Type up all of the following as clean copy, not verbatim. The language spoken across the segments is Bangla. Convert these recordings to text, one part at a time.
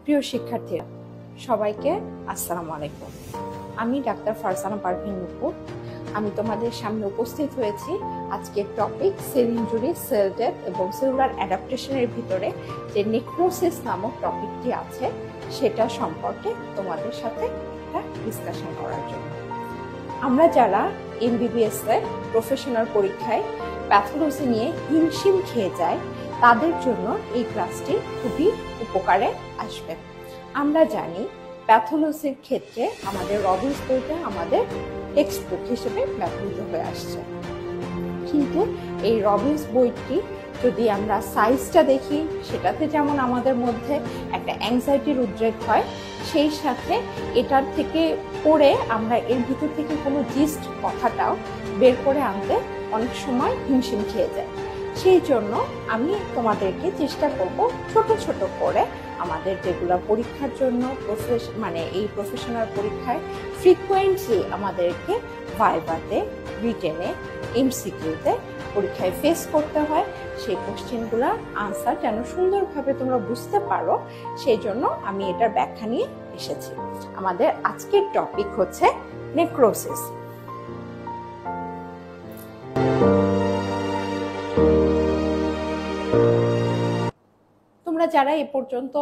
প্রিয় শিক্ষার্থীরা, সবাইকে আসসালামু আলাইকুম। আমি ডাক্তার ফারজানা পারভীন নুপুর। আমি তোমাদের সামনে উপস্থিত হয়েছি আজকের topic sell injury, sell death এবং সেলুলার অ্যাডাপ্টেশনের ভিতরে যে নেক্রোসিস নামক টপিকটি আছে সেটা সম্পর্কে তোমাদের সাথে একটা ডিসকাশন করার জন্য। আমরা যারা এমবিবিএস এর প্রফেশনাল পরীক্ষায় প্যাথোলজি নিয়ে হিমশিম খেয়ে যায় তাদের জন্য এই ক্লাসটি খুবই উপকারে আসবে। আমরা জানি প্যাথোলজির ক্ষেত্রে আমাদের রবিন্স বইটা আমাদের টেক্সট বুক হিসেবে ব্যবহৃত হয়ে আসছে, কিন্তু এই রবিন্স বইটি যদি আমরা সাইজটা দেখি সেটাতে যেমন আমাদের মধ্যে একটা অ্যাংজাইটির উদ্রেক হয়, সেই সাথে এটার থেকে পড়ে আমরা এর ভিতর থেকে কোনো জিস্ট কথাটাও বের করে আনতে অনেক সময় হিমশিম খেয়ে যায়। সেই জন্য আমি তোমাদেরকে চেষ্টা করব ছোট ছোট করে আমাদের যেগুলো পরীক্ষার জন্য এই প্রফেশনাল পরীক্ষায় ফ্রিকোয়েন্টলি আমাদেরকে ভাইভাতে, রিটেনে, এমসিকিউতে পরীক্ষায় ফেস করতে হয়, সেই কোশ্চেনগুলো আনসার যেন সুন্দরভাবে তোমরা বুঝতে পারো, সেই জন্য আমি এটার ব্যাখ্যা নিয়ে এসেছি। আমাদের আজকের টপিক হচ্ছে নেক্রোসিস। তোমরা যারা এ পর্যন্ত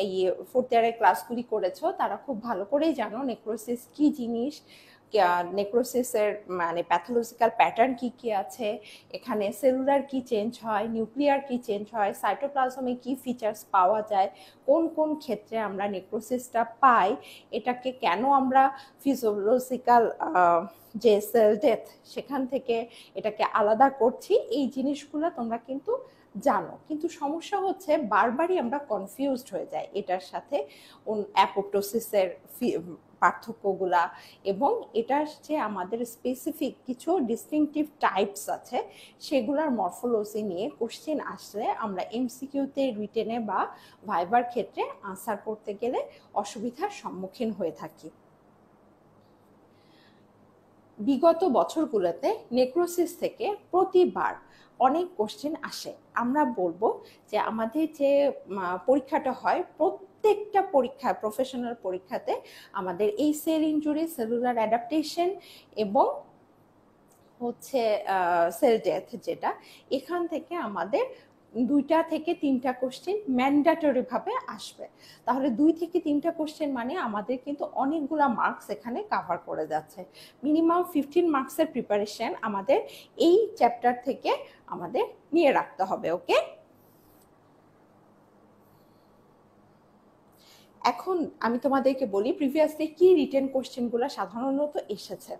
এই ফোর্থ ইয়ারের ক্লাসগুলি করেছো তারা খুব ভালো করেই জানো নেক্রোসিস কি জিনিস, নেক্রোসিসের প্যাথোলজিক্যাল প্যাটার্ন কি কি আছে, এখানে সেলুলার কি চেঞ্জ হয়, নিউক্লিয়ার কি চেঞ্জ হয়, সাইটোপ্লাজমে কি ফিচার্স পাওয়া যায়, কোন কোন ক্ষেত্রে আমরা নেক্রোসিসটা পাই, এটাকে কেন আমরা ফিজিওলজিক্যাল যে সেল ডেথ সেখান থেকে এটাকে আলাদা করছি, এই জিনিসগুলো তোমরা কিন্তু জানো। কিন্তু সমস্যা হচ্ছে বারবারই আমরা কনফিউজড হয়ে যাই এটার সাথে অ্যাপোপ্টোসিসের পার্থক্যগুলা, এবং এটার যে আমাদের স্পেসিফিক কিছু ডিস্টিংটিভ টাইপস আছে সেগুলোর মরফোলজি নিয়ে কোশ্চেন আসলে আমরা এমসিকিউতে, রিটেনে বা ভাইবার ক্ষেত্রে আনসার করতে গেলে অসুবিধার সম্মুখীন হয়ে থাকি। বিগত বছরগুলোতে নেক্রোসিস থেকে প্রতিবার অনেক কোশ্চেন আসে। আমরা বলবো যে আমাদের যে পরীক্ষাটা হয় প্রত্যেকটা পরীক্ষা, প্রফেশনাল পরীক্ষাতে আমাদের এই সেল ইনজুরি, সেলুলার অ্যাডাপ্টেশন এবং হচ্ছে সেল ডেথ, যেটা এখান থেকে আমাদের 2টা থেকে 3টা কোশ্চেন ম্যান্ডেটরি ভাবে আসবে। তাহলে 2 থেকে 3টা কোশ্চেন মানে আমাদের কিন্তু অনেকগুলা মার্কস এখানে কভার করে যাচ্ছে। মিনিমাম 15 মার্কসের প্রিপারেশন আমাদের এই চ্যাপ্টার থেকে আমাদের নিয়ে রাখতে হবে। ওকে, এখন আমি তোমাদেরকে বলি প্রিভিয়াসলি কি রিটেন কোশ্চেনগুলো সাধারণত এসেছে।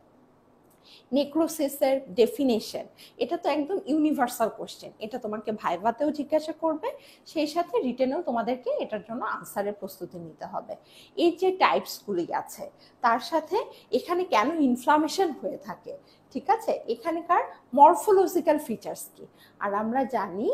নেক্রোসিসের ডেফিনেশন, এটা তো একদম ইউনিভার্সাল কোশ্চেন, এটা তোমাকে ভাইভাতেও জিজ্ঞাসা করবে, সেই সাথে রিটেনেও তোমাদেরকে এটার জন্য আনসারের প্রস্তুতি নিতে হবে। এই যে টাইপসগুলি আছে তার সাথে এখানে কেন ইনফ্লামেশন হয়ে থাকে, ঠিক আছে, এখানকার মরফোলজিক্যাল ফিচার্স কি। আর আমরা জানি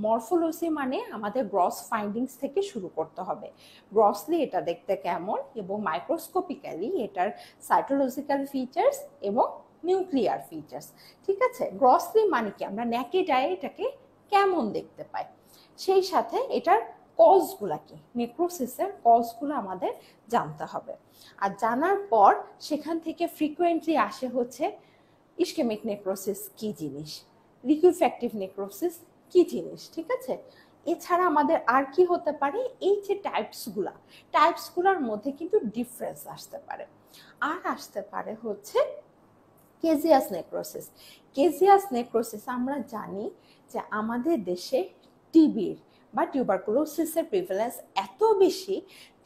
মরফোলজি মানে আমাদের গ্রস ফাইন্ডিংস থেকে শুরু করতে হবে। গ্রসলি এটা দেখতে কেমন এবং মাইক্রোস্কোপিক্যালি এটার সাইটোলজিক্যাল ফিচার্স এবং নিউক্লিয়ার ফিচার্স, ঠিক আছে। গ্রসলি মানে কি আমরা নেকেড আই এটাকে কেমন দেখতে পাই, সেই সাথে এটার কজগুলা কি, নেক্রোসিসের কজগুলো আমাদের জানতে হবে। আর জানার পর সেখান থেকে ফ্রিকোয়েন্টলি আসে হচ্ছে ইসকেমিক নেক্রোসিস কি জিনিস, লিকুইফ্যাক্টিভ নেক্রোসিস কি জিনিস, ঠিক আছে। এছাড়া আমাদের আর কি হতে পারে, এই যে টাইপসগুলোর মধ্যে কিন্তু ডিফারেন্স আসতে পারে। আর আসতে পারে হচ্ছে কেজিয়াস নেক্রোসিস। কেজিয়াস নেক্রোসিস আমরা জানি যে আমাদের দেশে টিবির বা টিউবারকুলোসিসের প্রিভ্যালেন্স এত বেশি,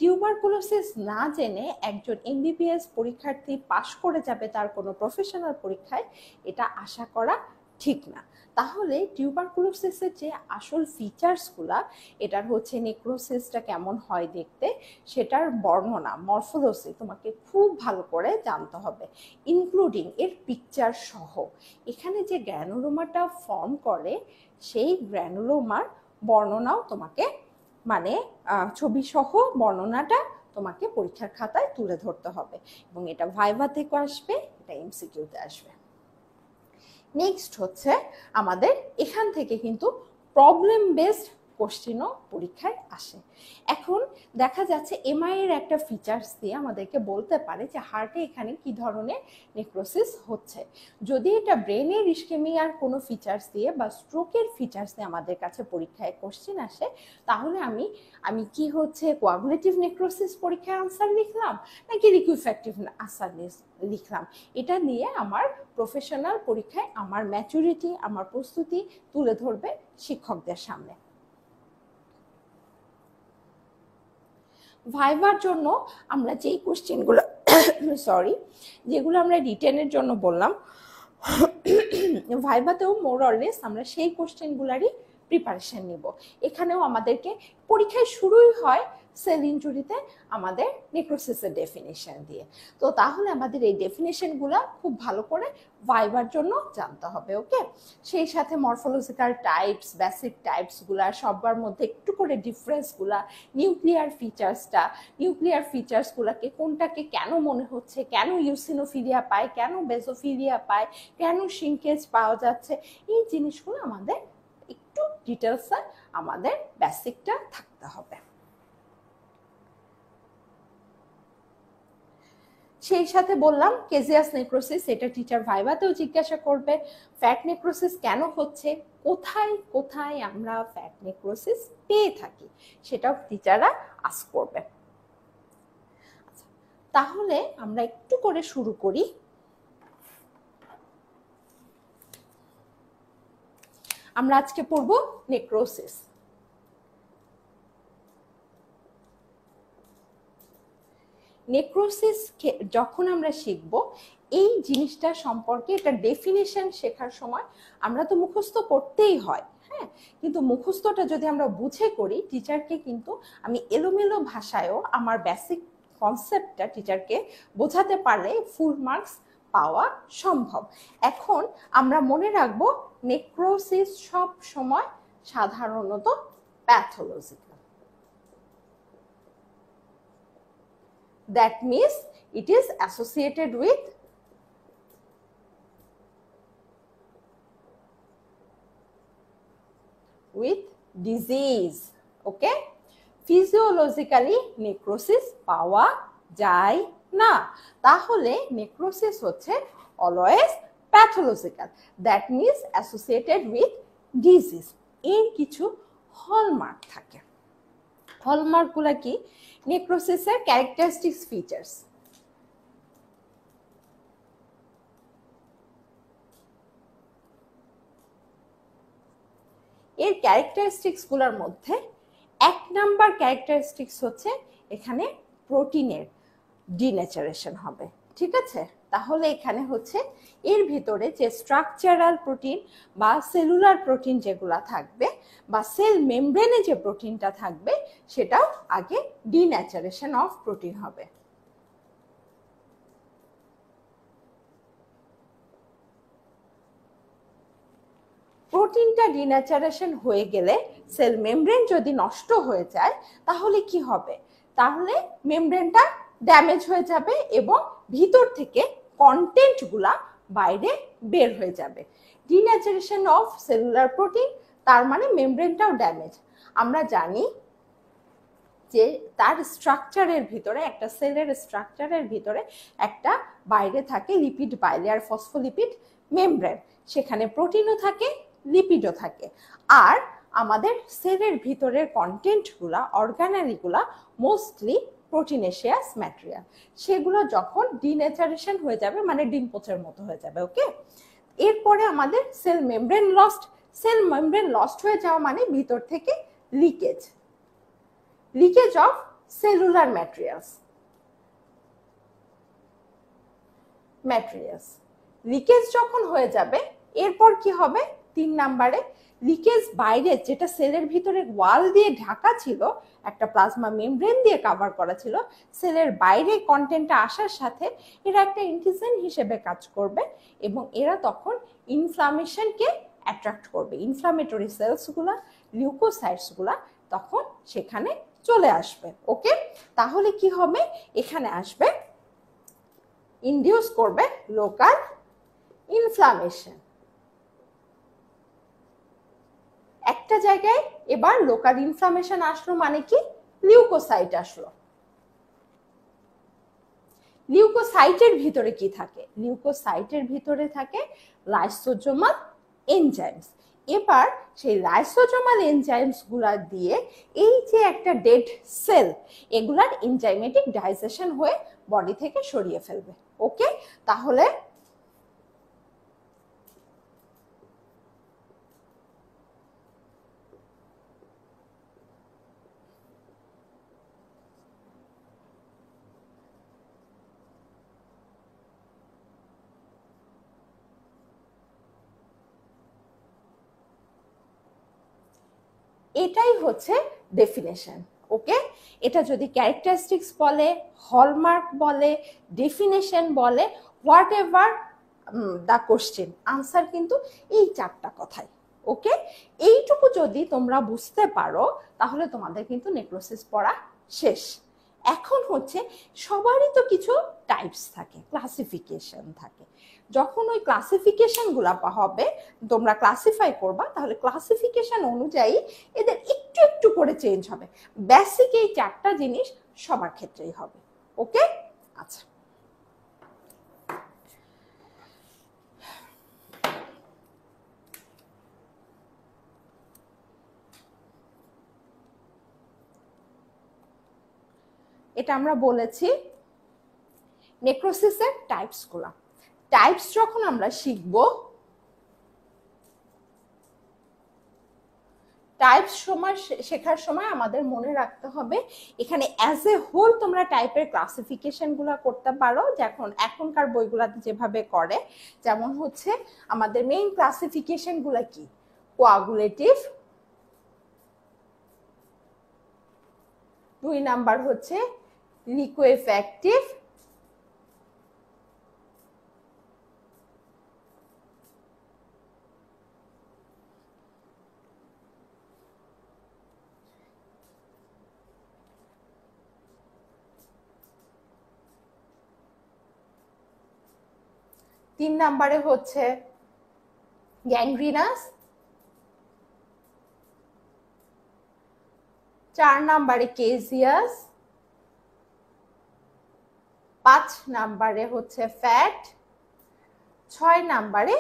টিউবারকুলোসিস না জেনে একজন এমবিবিএস পরীক্ষার্থী পাশ করে যাবে তার কোনো প্রফেশনাল পরীক্ষায়, এটা আশা করা ঠিক না। তাহলে টিউবারকুলোসিসের যে আসল ফিচার্সগুলা, এটার হচ্ছে নেক্রোসিসটা কেমন হয় দেখতে, সেটার বর্ণনা, মরফোলজি তোমাকে খুব ভালো করে জানতে হবে, ইনক্লুডিং এর পিকচার সহ। এখানে যে গ্র্যানুলোমাটা ফর্ম করে সেই গ্র্যানুলোমার বর্ণনাও তোমাকে ছবি সহ বর্ণনাটা তোমাকে পরীক্ষার খাতায় তুলে ধরতে হবে, এবং এটা ভাইভা থেকে আসবে, এটা এমসিকিউতে আসবে। নেক্সট হচ্ছে আমাদের এখান থেকে কিন্তু প্রবলেম বেসড কোশ্চেনও পরীক্ষায় আসে। এখন দেখা যাচ্ছে এমআই এর একটা ফিচার্স দিয়ে আমাদেরকে বলতে পারে যে হার্টে এখানে কি ধরনের নেক্রোসিস হচ্ছে। যদি এটা ব্রেনের ইসকেমিয়ার কোনো ফিচার্স দিয়ে বা স্ট্রোকের ফিচার্স দিয়ে আমাদের কাছে পরীক্ষায় কোশ্চেন আসে, তাহলে আমি কি হচ্ছে কোয়াগুলেটিভ নেক্রোসিস পরীক্ষায় আনসার লিখলাম নাকি লিকুইফ্যাক্টিভ আনসার লিখলাম, এটা নিয়ে আমার প্রফেশনাল পরীক্ষায় আমার ম্যাচুরিটি, আমার প্রস্তুতি তুলে ধরবে শিক্ষকদের সামনে। ভাইভার জন্য আমরা যেই কোশ্চেনগুলো যেগুলো আমরা রিটেনের জন্য বললাম, ভাইভাতেও মোর অর লেস আমরা সেই কোশ্চেনগুলারই প্রিপারেশন নিব। এখানেও আমাদেরকে পরীক্ষায় শুরুই হয় সেল ইনজুরিতে আমাদের নেক্রোসিসের ডেফিনেশন দিয়ে। তো তাহলে আমাদের এই ডেফিনেশনগুলো খুব ভালো করে ভাইভার জন্য জানতে হবে। ওকে, সেই সাথে মরফোলজিক্যাল টাইপস, বেসিক টাইপসগুলা, সবার মধ্যে একটু করে ডিফারেন্সগুলা, নিউক্লিয়ার ফিচার্সগুলোকে কোনটাকে কেন মনে হচ্ছে, কেন ইউসিনোফিলিয়া পায়, কেন বেসোফিলিয়া পায়, কেন শিঙ্কেজ পাওয়া যাচ্ছে, এই জিনিসগুলো আমাদের একটু ডিটেলসে আমাদের বেসিকটা থাকতে হবে। সেই সাথে বললাম কেজিয়াস নেক্রোসিস, এটা টিচার ভাইভাতেও জিজ্ঞাসা করবে। ফ্যাট নেক্রোসিস কেন হচ্ছে, কোথায় কোথায় আমরা ফ্যাট নেক্রোসিস পেয়ে থাকি, সেটাও টিচাররা আস্ক করবে। তাহলে আমরা একটু করে শুরু করি। আমরা আজকে পড়ব নেক্রোসিস। নেক্রোসিস যখন আমরা শিখব, এই জিনিসটা সম্পর্কে এটা ডেফিনেশন শেখার সময় আমরা তো মুখস্থ করতেই হয়, হ্যাঁ, কিন্তু মুখস্থটা যদি আমরা বুঝে করি, টিচারকে কিন্তু আমি এলোমেলো ভাষায়ও আমার বেসিক কনসেপ্টটা টিচারকে বোঝাতে পারলে ফুল মার্কস পাওয়া সম্ভব। এখন আমরা মনে রাখবো নেক্রোসিস সব সময় সাধারণত pathological. That means it is associated with disease. Okay, physiologically necrosis পাওয়া যায় না, তাহলে নেক্রোসিস হচ্ছে always pathological. That means associated with disease. এর কিছু হলমার্ক থাকে। হলমার্কগুলো কি? নেক্রোসিসের ক্যারেক্টারিস্টিক্স ফিচার্স। এর ক্যারেক্টারিস্টিক্সগুলোর মধ্যে 1 নাম্বার ক্যারেক্টারিস্টিক্স হচ্ছে এখানে প্রোটিনের ডিনেচারেশন হবে। ঠিক আছে, তাহলে এখানে হচ্ছে এর ভিতরে যে স্ট্রাকচারাল প্রোটিন বা সেলুলার প্রোটিন যেগুলা থাকবে বা সেল মেমব্রেনে যে প্রোটিনটা থাকবে, সেটাও আগে ডিন্যাচারেশন অফ প্রোটিন হবে। প্রোটিনটা ডিন্যাচারেশন হয়ে গেলে সেল মেমব্রেন যদি নষ্ট হয়ে যায়, তাহলে কি হবে? তাহলে মেমব্রেনটা ড্যামেজ হয়ে যাবে এবং ভিতর থেকে কন্টেন্টগুলা বাইরে বের হয়ে যাবে। ডিন্যাচারেশন অফ সেলুলার প্রোটিন, তার মানে মেমব্রেনটাও ড্যামেজ। আমরা জানি যে তার স্ট্রাকচারের ভিতরে, একটা সেলের স্ট্রাকচারের ভিতরে একটা বাইরে থাকে লিপিড বাইলেয়ার ফসফোলিপিড মেমব্রেন, সেখানে প্রোটিনও থাকে, লিপিডও থাকে। আর আমাদের সেলের ভিতরের কন্টেন্টগুলা, অর্গানালিগুলা মোস্টলি প্রোটিনেশিয়াস ম্যাটেরিয়াল, সেগুলো যখন ডিনেচারেশন হয়ে যাবে মানে ডিম পচের মতো হয়ে যাবে। ওকে, এরপরে আমাদের cell membrane lost. Cell membrane lost হয়ে যাওয়া মানে ভিতর থেকে leakage of cellular materials. Leakage যখন হয়ে যাবে, এরপর কি হবে? 3 নাম্বারে লিকেজ বাইরে, যেটা সেলের ভিতরে ওয়াল দিয়ে ঢাকা ছিল, একটা প্লাজমা মেমব্রেন দিয়ে কভার করা ছিল, সেলের বাইরে কন্টেন্টটা আসার সাথে এরা একটা অ্যান্টিজেন হিসেবে কাজ করবে এবং এরা তখন ইনফ্লামেশনকে অ্যাট্রাক্ট করবে। ইনফ্লামেটরি সেলসগুলা, লিউকোসাইটসগুলা তখন সেখানে চলে আসবে। ওকে, তাহলে কি হবে? এখানে আসবে, ইনডিউস করবে লোকাল ইনফ্লামেশন একটা জায়গায় এবার লোকাল ইনফ্লামেশন আসলো, মানে কি লিউকোসাইট আসলো। লিউকোসাইটের ভিতরে কি থাকে? লিউকোসাইটের ভিতরে থাকে লাইসোজোমাল এনজাইমস। এবার সেই লাইসোজোমাল এনজাইমস গুলা দিয়ে এই যে একটা ডেড সেল, এগুলার এনজাইমেটিক ডাইজেশন হয়ে বডি থেকে সরিয়ে ফেলবে। ওকে, তাহলে এটাই হচ্ছে ডেফিনেশন। ওকে, এটা যদি ক্যারেক্টারিস্টিক্স বলে, হলমার্ক বলে, ডেফিনেশন বলে, what ever the question, answer কিন্তু এই চারটা কথাই। ওকে, এইটুকু যদি তোমরা বুঝতে পারো তাহলে তোমাদের কিন্তু নেক্রোসিস পড়া শেষ। এখন হচ্ছে সবারই তো কিছু টাইপস থাকে, ক্লাসিফিকেশন থাকে। যখন ওই ক্লাসিফিকেশন গুলা হবে, তোমরা ক্লাসিফাই করবা, তাহলে ক্লাসিফিকেশন অনুযায়ী এদের একটু একটু করে চেঞ্জ হবে। বেসিক এই চারটা জিনিস সবার ক্ষেত্রেই হবে। ওকে, আচ্ছা, এটা আমরা বলেছি নেক্রোসিসের টাইপস গুলা। টাইপস যখন আমরা শিখবো, টাইপস সময় শেখার সময় আমাদের মনে রাখতে হবে এখানে অ্যাজ এ হোল তোমরা টাইপের ক্লাসিফিকেশন গুলা করতে পারো, যখন এখনকার বইগুলাতে যেভাবে করে। যেমন হচ্ছে আমাদের মেইন ক্লাসিফিকেশন গুলা কি? কোয়াগুলেটিভ, 2 নাম্বার হচ্ছে লিকুইফ্যাক্টিভ, 3 নাম্বারে হচ্ছে গ্যাংগ্রিনাস, 4 নাম্বারে কেজিয়াস, 5 নাম্বারে হচ্ছে ফ্যাট, 6 নাম্বারে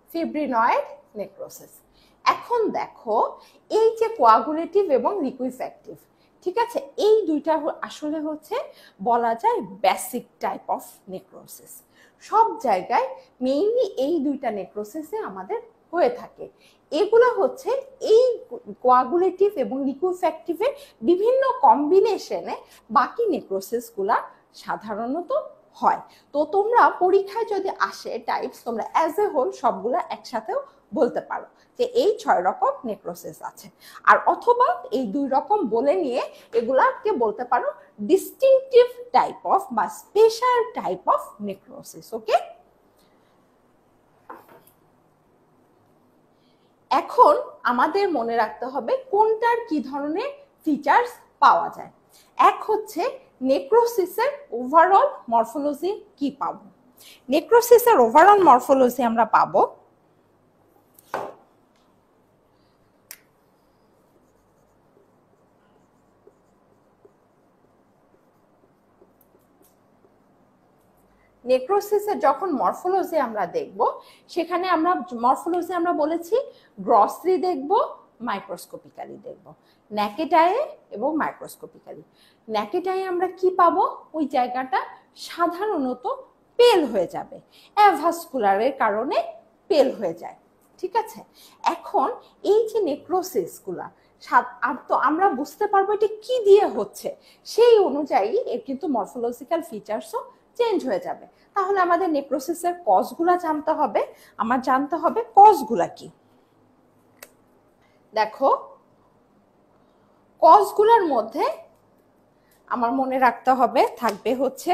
ফিব্রিনয়েড নেক্রোসিস। এখন দেখো, এই যে কোয়াগুলেটিভ এবং লিকুইফ্যাক্টিভ, ঠিক আছে, এই দুইটা আসলে হচ্ছে বলা যায় বেসিক টাইপ অফ নেক্রোসিস। সব জায়গায় মেইনলি এই দুইটা নেক্রোসিসে আমাদের হয়ে থাকে। এগুলো হচ্ছে এই কোয়াগুলেটিভ এবং লিকুইফ্যাক্টিভের বিভিন্ন কম্বিনেশনে বাকি নেক্রোসিসগুলা সাধারণত হয়। তো তোমরা পরীক্ষায় যদি আসে টাইপস, তোমরা অ্যাজ এ হোল সবগুলা একসাথেও বলতে পারো যে এই 6 রকম নেক্রোসিস আছে, আর অথবা এই 2 রকম বলে নিয়ে এগুলাকে বলতে পারো ডিস্টিংটিভ টাইপ অফ বা স্পেশাল টাইপ অফ নেক্রোসিস। ওকে, এখন আমাদের মনে রাখতে হবে কোনটার কি ধরনের ফিচার্স পাওয়া যায়। এক হচ্ছে নেক্রোসিসের ওভারঅল মরফোলজি কি পাবো। নেক্রোসিসের ওভারঅল মরফোলজি আমরা পাবো নেক্রোসিসের যখন মরফোলজি আমরা দেখব, সেখানে আমরা মরফোলজি আমরা বলেছি গ্রসলি দেখব, মাইক্রোস্কোপিক্যালি দেখব, ন্যাকেড আইয়ে এবং মাইক্রোস্কোপিক্যালি। ন্যাকেড আইয়ে আমরা কি পাবো? ওই জায়গাটা সাধারণত পেল হয়ে যাবে, অ্যাভাসকুলারের কারণে পেল হয়ে যায়। ঠিক আছে, এখন এই যে নেক্রোসিসগুলা তো আমরা বুঝতে পারবো এটা কি দিয়ে হচ্ছে, সেই অনুযায়ী এর কিন্তু মরফোলজিক্যাল ফিচার্সও চেঞ্জ হয়ে যাবে। তাহলে আমাদের নেক্রোসিসের কজগুলা জানতে হবে। আমার জানতে হবে কজগুলা কি। দেখো, কজগুলার মধ্যে আমার মনে রাখতে হবে থাকবে হচ্ছে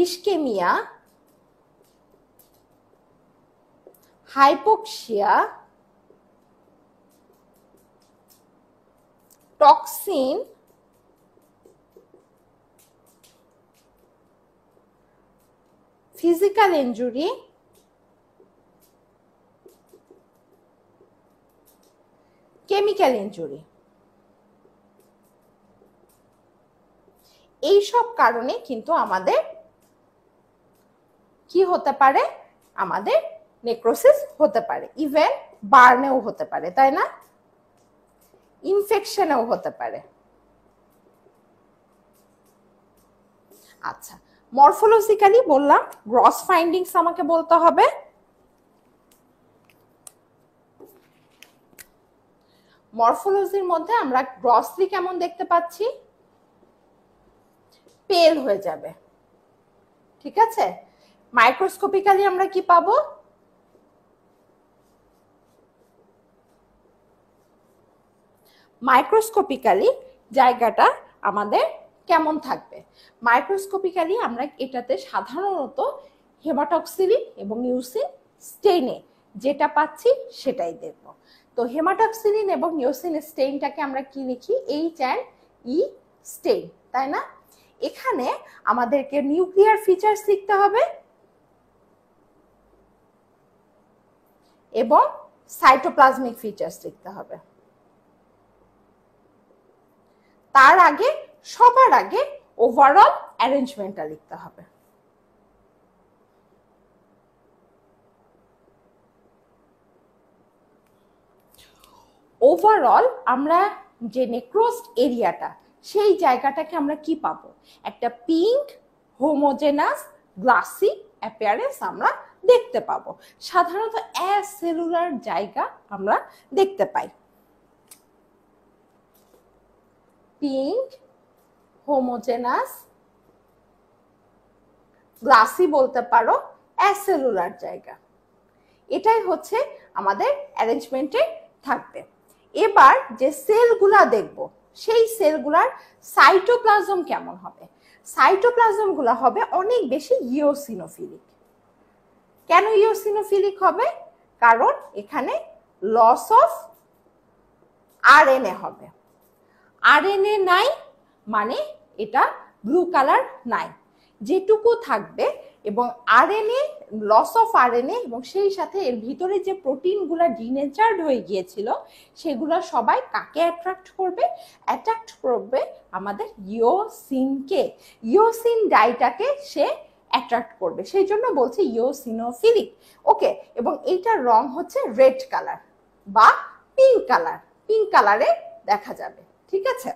ischaemia, hypoxia, toxin, physical injury, chemical injury, এইসব কারণে কিন্তু আমাদের কি হতে পারে, আমাদের নেক্রোসিস হতে পারে, ইভেন বার্নেও হতে পারে, তাই না, ইনফেকশনেও হতে পারে। আচ্ছা, মরফোলজিক্যালি বললাম, গ্রস ফাইন্ডিংস আমাকে বলতে হবে। মরফোলজির মধ্যে আমরা গ্রসলি কেমন দেখতে পাচ্ছি, পেল হয়ে যাবে, ঠিক আছে। মাইক্রোস্কোপিক্যালি আমরা কি পাবো, মাইক্রোস্কোপিক্যালি জায়গাটা আমাদের কেমন থাকবে, মাইক্রোস্কোপিক্যালি আমরা এটাতে সাধারণত হেমাটক্সিলিন এবং ইউসিন স্টেইনে যেটা পাচ্ছি সেটাই দেখব। তো হেমাটক্সিলিন এবং ইউসিন স্টেইনটাকে আমরা কি লিখি, H&E স্টেইন, তাই না। এখানে আমাদেরকে নিউক্লিয়ার ফিচার্স লিখতে হবে এবং সাইটোপ্লাজমিক ফিচার্স লিখতে হবে। তার আগে, সবার আগে ওভারঅল অ্যারেঞ্জমেন্টটা লিখতে হবে। ওভারঅল আমরা যে নেক্রোসড এরিয়াটা, সেই জায়গাটাকে আমরা কি পাবো, একটা পিঙ্ক হোমোজেনাস গ্লাসি অ্যাপিয়ারেন্স আমরা দেখতে পাবো। সাধারণত অ্যাসেলুলার জায়গা আমরা দেখতে পাই, পিঙ্ক হোমোজেনাস গ্লাসি বলতে পারো, অ্যাসেলুলার জায়গা, এটাই হচ্ছে আমাদের অ্যারেঞ্জমেন্টে থাকবে। এবার যে সেলগুলা দেখব, সেই সেলগুলার সাইটোপ্লাজম কেমন হবে, সাইটোপ্লাজম গুলা হবে অনেক বেশি ইওসিনোফিলিক। কেন ইওসিনোফিলিক হবে, কারণ এখানে লস অফ আরএনএ হবে, আরএনএ নাই মানে এটা ব্লু কালার নাই, যেটুকু থাকবে এবং আরএনএ, লস অফ আরএনএ এবং সেই সাথে এর ভিতরে যে প্রোটিনগুলো ডিনেচার্ড হয়ে গিয়েছিল সেগুলো সবাই কাকে অ্যাট্রাক্ট করবে, অ্যাট্রাক্ট করবে আমাদের ইওসিনকে, ইওসিন ডাইটাকে সে অ্যাট্রাক্ট করবে, সেই জন্য বলছে ইওসিনোফিলিক। ওকে, এবং এইটার রং হচ্ছে রেড কালার বা পিঙ্ক কালার, পিঙ্ক কালারে দেখা যাবে, ঠিক আছে।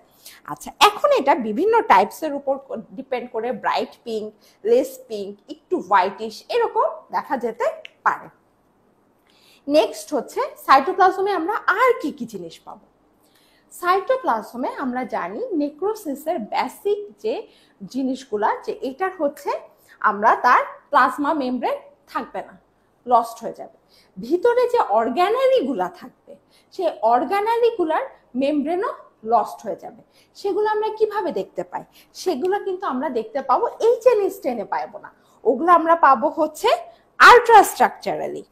আচ্ছা, এখন এটা বিভিন্ন টাইপসের উপর ডিপেন্ড করে, ব্রাইট পিঙ্ক, লেস পিঙ্ক, একটু হোয়াইটিশ এরকম দেখা যেতে পারে। নেক্সট হচ্ছে সাইটোপ্লাজমে আমরা আর কি কি জিনিস পাবো। সাইটোপ্লাজমে আমরা জানি নেক্রোসিসের বেসিক যে জিনিসগুলা, যে এটার হচ্ছে আমরা তার প্লাজমা মেমব্রেন থাকবে না, লস্ট হয়ে যাবে। ভিতরে যে অর্গানালিগুলা থাকবে, সেই অর্গানালিগুলার মেমব্রেনও লস্ট হয়ে যাবে। সেগুলো আমরা কিভাবে দেখতে পাই, সেগুলো কিন্তু আমরা দেখতে পাবো H&E স্টেইনে পাবো না, ওগুলো আমরা পাবো হচ্ছে আল্ট্রাস্ট্রাকচারালি।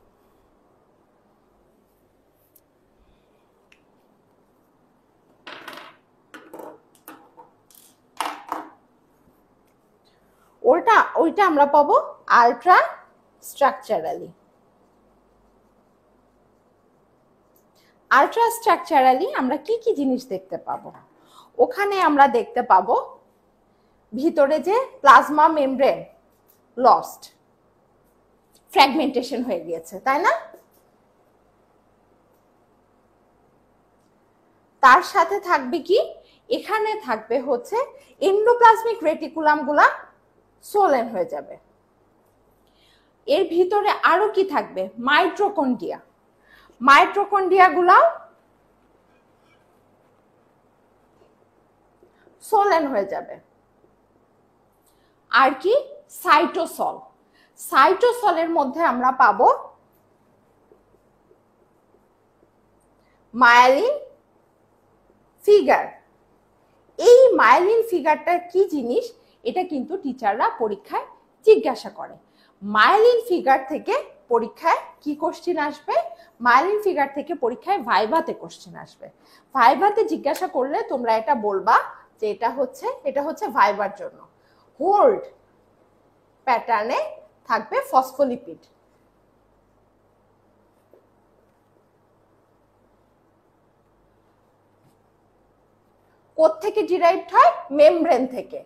ওইটা আমরা পাবো আল্ট্রাস্ট্রাকচারালি। আল্ট্রাস্ট্রাকচারালি আমরা কি কি জিনিস দেখতে পাবো, ওখানে আমরা দেখতে পাবো ভিতরে যে প্লাজমা মেমব্রেন লস্ট, ফ্র্যাগমেন্টেশন হয়ে গিয়েছে, তাই না। তার সাথে থাকবে কি, এখানে থাকবে হচ্ছে এন্ডোপ্লাজমিক রেটিকুলাম গুলা সোলেন হয়ে যাবে। এর ভিতরে আরো কি থাকবে, মাইটোকন্ড্রিয়া, মাইটোকন্ড্রিয়া গুলাও সোলেন হয়ে যাবে। আর কি, সাইটোসল, সাইটোসলের মধ্যে আমরা পাবো মায়োলিন ফিগার। এই মায়োলিন ফিগারটা কি জিনিস, এটা কিন্তু টিচাররা পরীক্ষায় জিজ্ঞাসা করে। মায়োলিন ফিগার থেকে পরীক্ষায় কি কোশ্চেন আসবে, মায়োলিন ফিগার থেকে পরীক্ষায় ভাইভাতে কোশ্চেন আসবে। ভাইভাতে জিজ্ঞাসা করলে তোমরা এটা বলবা যে এটা হচ্ছে ভাইবার জন্য হোল্ড প্যাটার্নে থাকবে ফসফোলিপিড। কোত্থেকে ডিরাইভড হয়? মেমব্রেন থেকে,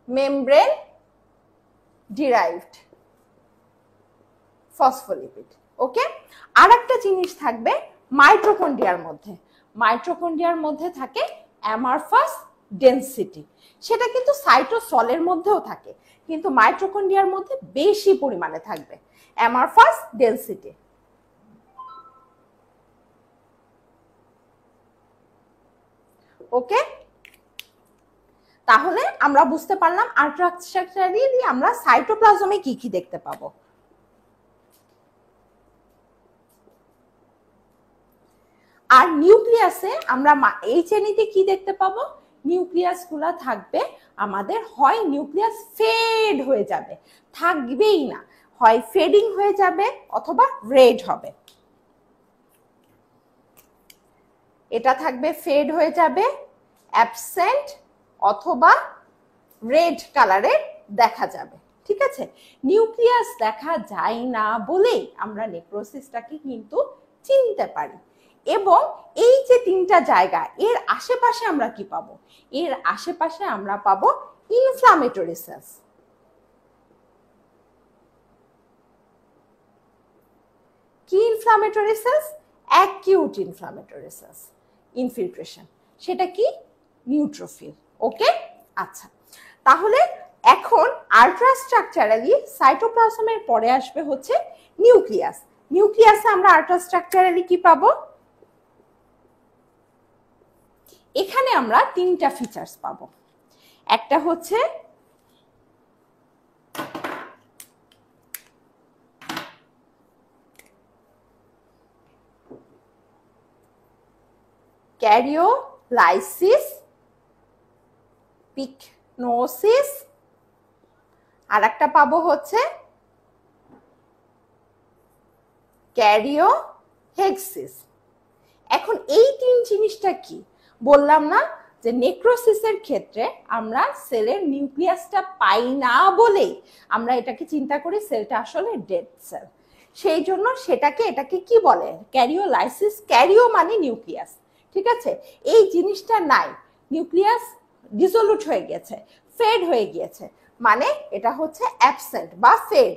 মেমব্রেন ডিরাইভড ফসফোলিপিড। ওকে, আর একটা জিনিস থাকবে মাইটোকন্ড্রিয়ার মধ্যে, মাইটোকন্ড্রিয়ার মধ্যে থাকে অ্যামারফাস ডেনসিটি। সেটা কিন্তু সাইটোসলের মধ্যেও থাকে, কিন্তু মাইটোকন্ড্রিয়ার মধ্যে বেশি পরিমাণে থাকবে অ্যামারফাস ডেনসিটি। ওকে, তাহলে আমরা বুঝতে পারলাম আল্ট্রাস্ট্রাকচারালি আমরা সাইটোপ্লাজমে কি কি দেখতে পাবো। আর নিউক্লিয়াসে আমরা এই শ্রেণীতে কি দেখতে পাবো? নিউক্লিয়াস গুলা থাকবে আমাদের, হয় নিউক্লিয়াস ফেড হয়ে যাবে, থাকবেই না, হয় ফেডিং হয়ে যাবে অথবা রেড হবে। এটা থাকবে ফেড হয়ে যাবে, অ্যাবসেন্ট অথবা রেড কালারের দেখা যাবে। ঠিক আছে, নিউক্লিয়াস দেখা যায় না বলেই আমরা নেক্রোসিসটাকে কিন্তু চিনতে পারি। এবং এই যে তিনটা জায়গা, এর আশেপাশে আমরা কি পাবো? এর আশেপাশে আমরা পাবো ইনফ্লামেটরি সেলস। কি inflammatory cells? Acute inflammatory cells infiltration. সেটা কি? নিউট্রোফিল। ওকে, আচ্ছা, তাহলে এখন আল্ট্রাস্ট্রাকচারালি সাইটোপ্লাজমের পরে আসবে হচ্ছে নিউক্লিয়াস। নিউক্লিয়াসে আমরা আল্ট্রাস্ট্রাকচারালি কি পাবো? এখানে আমরা তিনটা ফিচার্স পাবো। একটা হচ্ছে ক্যারিওলাইসিস, পিকনোসিস, আর একটা পাবো হচ্ছে ক্যারিওহেক্সিস। এখন এই তিন জিনিসটা কি বললাম না, যে নেক্রোসিসের ক্ষেত্রে আমরা সেলের নিউক্লিয়াসটা পাই না বলেই আমরা এটাকে চিন্তা করি সেলটা আসলে ডেড সেল। সেই জন্য এটাকে কি বলে? ক্যারিওলাইসিস। ক্যারিও মানে নিউক্লিয়াস, ঠিক আছে? এই জিনিসটা নাই, নিউক্লিয়াস ডিসোলুট হয়ে গেছে, ফেড হয়ে গিয়েছে, মানে এটা হচ্ছে অ্যাবসেন্ট বা ফেড,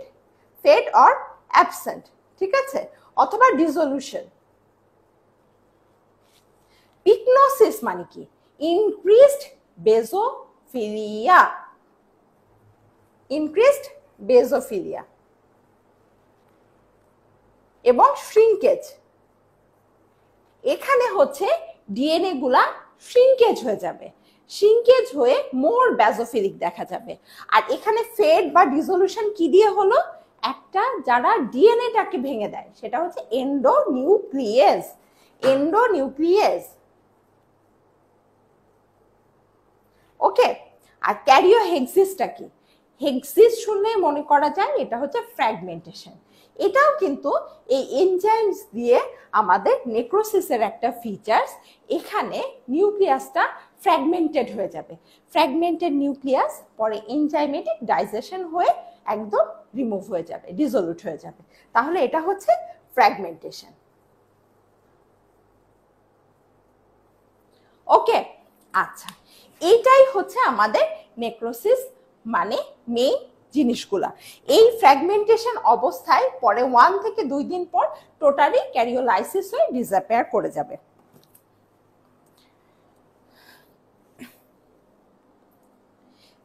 ফেড অর অ্যাবসেন্ট, ঠিক আছে, অথবা ডিসোলুশন। পিকনোসিস মানে কি? ইনক্রিজড বেজোফিলিয়া, ইনক্রিজড বেজোফিলিয়া এবং শ্রিঙ্কেজ। এখানে হচ্ছে ডিএনএ গুলা শ্রিঙ্কেজ হয়ে যাবে, শ্রিঙ্কেজ হয়ে মোর বেজোফিলিক দেখা যাবে। আর এখানে ফেড বা ডিসোলুশন কি দিয়ে হলো? একটা যারা ডিএনএটাকে ভেঙে দেয় সেটা হচ্ছে এন্ডোনিউক্লিয়েস, এন্ডোনিউক্লিয়েস। ওকে, আর ক্যারিওহেক্সিসটা কি? হেক্সিস শুনলে মনে করা যায় এটা হচ্ছে ফ্র্যাগমেন্টেশন। এটাও কিন্তু এই এনজাইমস দিয়ে আমাদের নেক্রোসিসের একটা ফিচার্স। এখানে নিউক্লিয়াসটা ফ্র্যাগমেন্টেড হয়ে যাবে, ফ্র্যাগমেন্টেড নিউক্লিয়াস পরে এনজাইমেটিক ডাইজেশন হয়ে একদম রিমুভ হয়ে যাবে, ডিসোলুট হয়ে যাবে। তাহলে এটা হচ্ছে ফ্র্যাগমেন্টেশন। ওকে, আচ্ছা, এইটাই হচ্ছে আমাদের নেক্রোসিস মানে মেইন জিনিসগুলা। এই ফ্র্যাগমেন্টেশন অবস্থায় পরে 1 থেকে 2 দিন পর টোটালি ক্যারিওলাইসিস হয়ে ডিসঅ্যাপিয়ার করে যাবে।